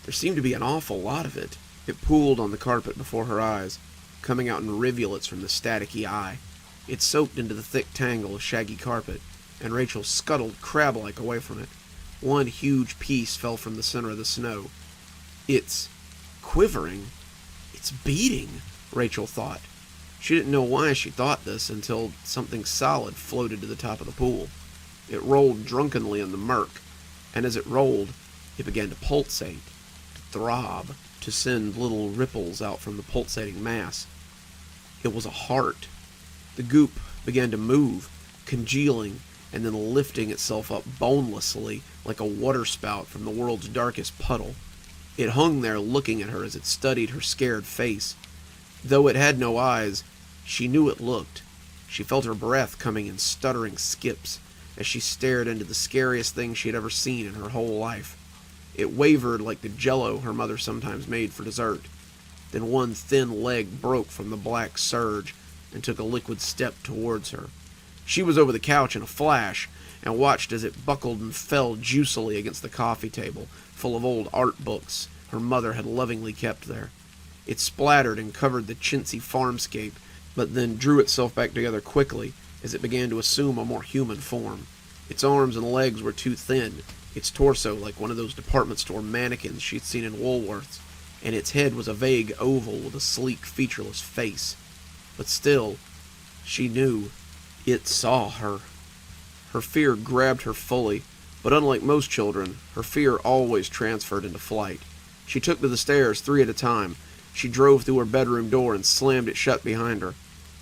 There seemed to be an awful lot of it. It pooled on the carpet before her eyes, coming out in rivulets from the staticky eye. It soaked into the thick tangle of shaggy carpet, and Rachel scuttled crab-like away from it. One huge piece fell from the center of the snow. It's quivering. It's beating, Rachel thought. She didn't know why she thought this until something solid floated to the top of the pool. It rolled drunkenly in the murk, and as it rolled, it began to pulsate, to throb, to send little ripples out from the pulsating mass. It was a heart. The goop began to move, congealing, and then lifting itself up bonelessly like a waterspout from the world's darkest puddle. It hung there looking at her as it studied her scared face. Though it had no eyes, she knew it looked. She felt her breath coming in stuttering skips as she stared into the scariest thing she had ever seen in her whole life. It wavered like the jello her mother sometimes made for dessert. Then one thin leg broke from the black surge and took a liquid step towards her. She was over the couch in a flash and watched as it buckled and fell juicily against the coffee table, full of old art books her mother had lovingly kept there. It splattered and covered the chintzy farmscape, but then drew itself back together quickly as it began to assume a more human form. Its arms and legs were too thin, its torso like one of those department store mannequins she'd seen in Woolworth's, and its head was a vague oval with a sleek, featureless face. But still, she knew it saw her. Her fear grabbed her fully, but unlike most children, her fear always transferred into flight. She took to the stairs 3 at a time. She drove through her bedroom door and slammed it shut behind her.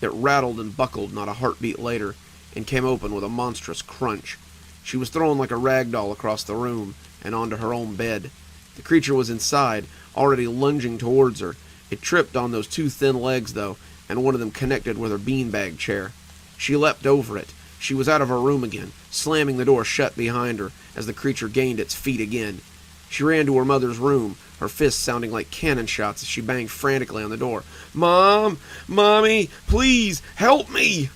It rattled and buckled not a heartbeat later, and came open with a monstrous crunch. She was thrown like a rag doll across the room and onto her own bed. The creature was inside, already lunging towards her. It tripped on those 2 thin legs, though, and one of them connected with her beanbag chair. She leapt over it. She was out of her room again, slamming the door shut behind her as the creature gained its feet again. She ran to her mother's room, her fists sounding like cannon shots as she banged frantically on the door. "Mom! Mommy! Please! Help me!"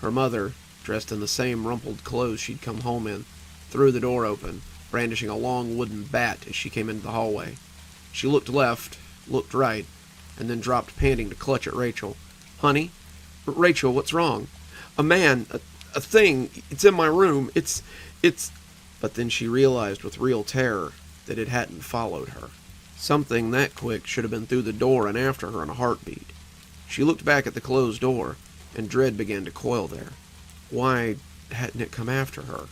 Her mother, dressed in the same rumpled clothes she'd come home in, threw the door open, brandishing a long wooden bat as she came into the hallway. She looked left, looked right, and then dropped panting to clutch at Rachel. "Honey? Rachel, what's wrong?" "A man, a thing, it's in my room, it's... But then she realized with real terror that it hadn't followed her. Something that quick should have been through the door and after her in a heartbeat. She looked back at the closed door, and dread began to coil there. Why hadn't it come after her?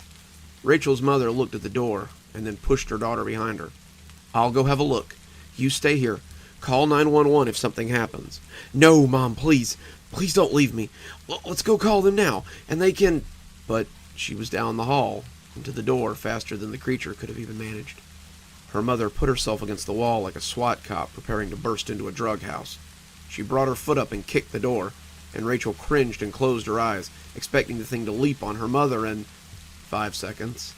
Rachel's mother looked at the door, and then pushed her daughter behind her. "I'll go have a look. You stay here. Call 911 if something happens." "No, Mom, please. Please don't leave me. Let's go call them now, and they can..." But she was down the hall, and to the door faster than the creature could have even managed. Her mother put herself against the wall like a SWAT cop preparing to burst into a drug house. She brought her foot up and kicked the door, and Rachel cringed and closed her eyes, expecting the thing to leap on her mother, and 5 seconds,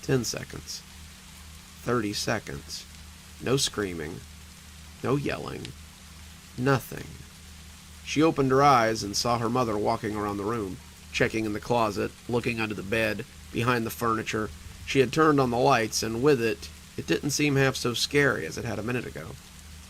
10 seconds, 30 seconds. No screaming, no yelling, nothing. She opened her eyes and saw her mother walking around the room, checking in the closet, looking under the bed, behind the furniture. She had turned on the lights, and with it, it didn't seem half so scary as it had a minute ago.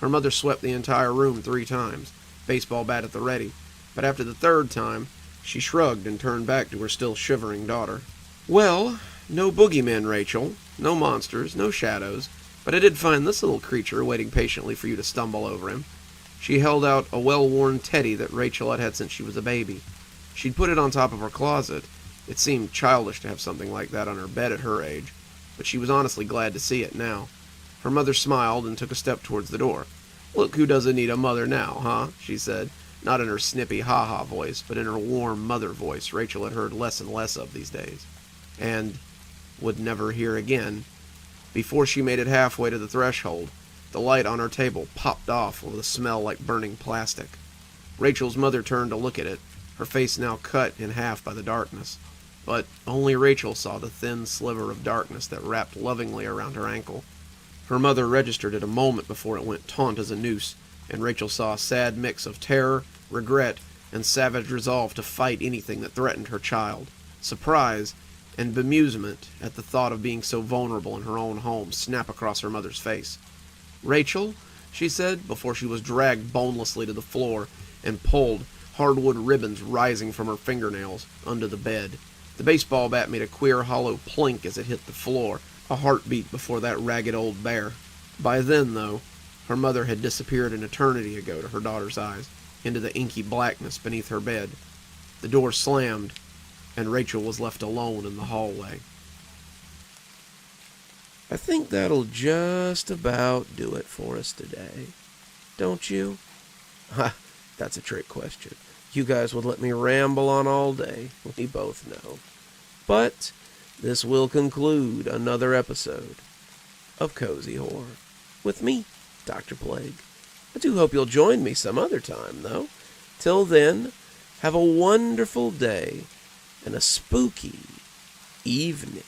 Her mother swept the entire room 3 times, baseball bat at the ready, but after the 3rd time, she shrugged and turned back to her still shivering daughter. "Well, no boogeymen, Rachel, no monsters, no shadows, but I did find this little creature waiting patiently for you to stumble over him." She held out a well-worn teddy that Rachel had had since she was a baby. She'd put it on top of her closet. It seemed childish to have something like that on her bed at her age, but she was honestly glad to see it now. Her mother smiled and took a step towards the door. "Look who doesn't need a mother now, huh?" she said, not in her snippy ha-ha voice, but in her warm mother voice Rachel had heard less and less of these days, and would never hear again. Before she made it halfway to the threshold, the light on her table popped off with a smell like burning plastic. Rachel's mother turned to look at it, her face now cut in half by the darkness. But only Rachel saw the thin sliver of darkness that wrapped lovingly around her ankle. Her mother registered it a moment before it went taut as a noose, and Rachel saw a sad mix of terror, regret, and savage resolve to fight anything that threatened her child. Surprise and bemusement at the thought of being so vulnerable in her own home snap across her mother's face. "Rachel," she said, before she was dragged bonelessly to the floor and pulled, hardwood ribbons rising from her fingernails, under the bed. The baseball bat made a queer hollow plink as it hit the floor, a heartbeat before that ragged old bear. By then, though, her mother had disappeared an eternity ago to her daughter's eyes, into the inky blackness beneath her bed. The door slammed, and Rachel was left alone in the hallway. I think that'll just about do it for us today. Don't you? Ha, that's a trick question. You guys would let me ramble on all day, we both know. But this will conclude another episode of Cozy Horror with me, Dr. Plague. I do hope you'll join me some other time, though. Till then, have a wonderful day and a spooky evening.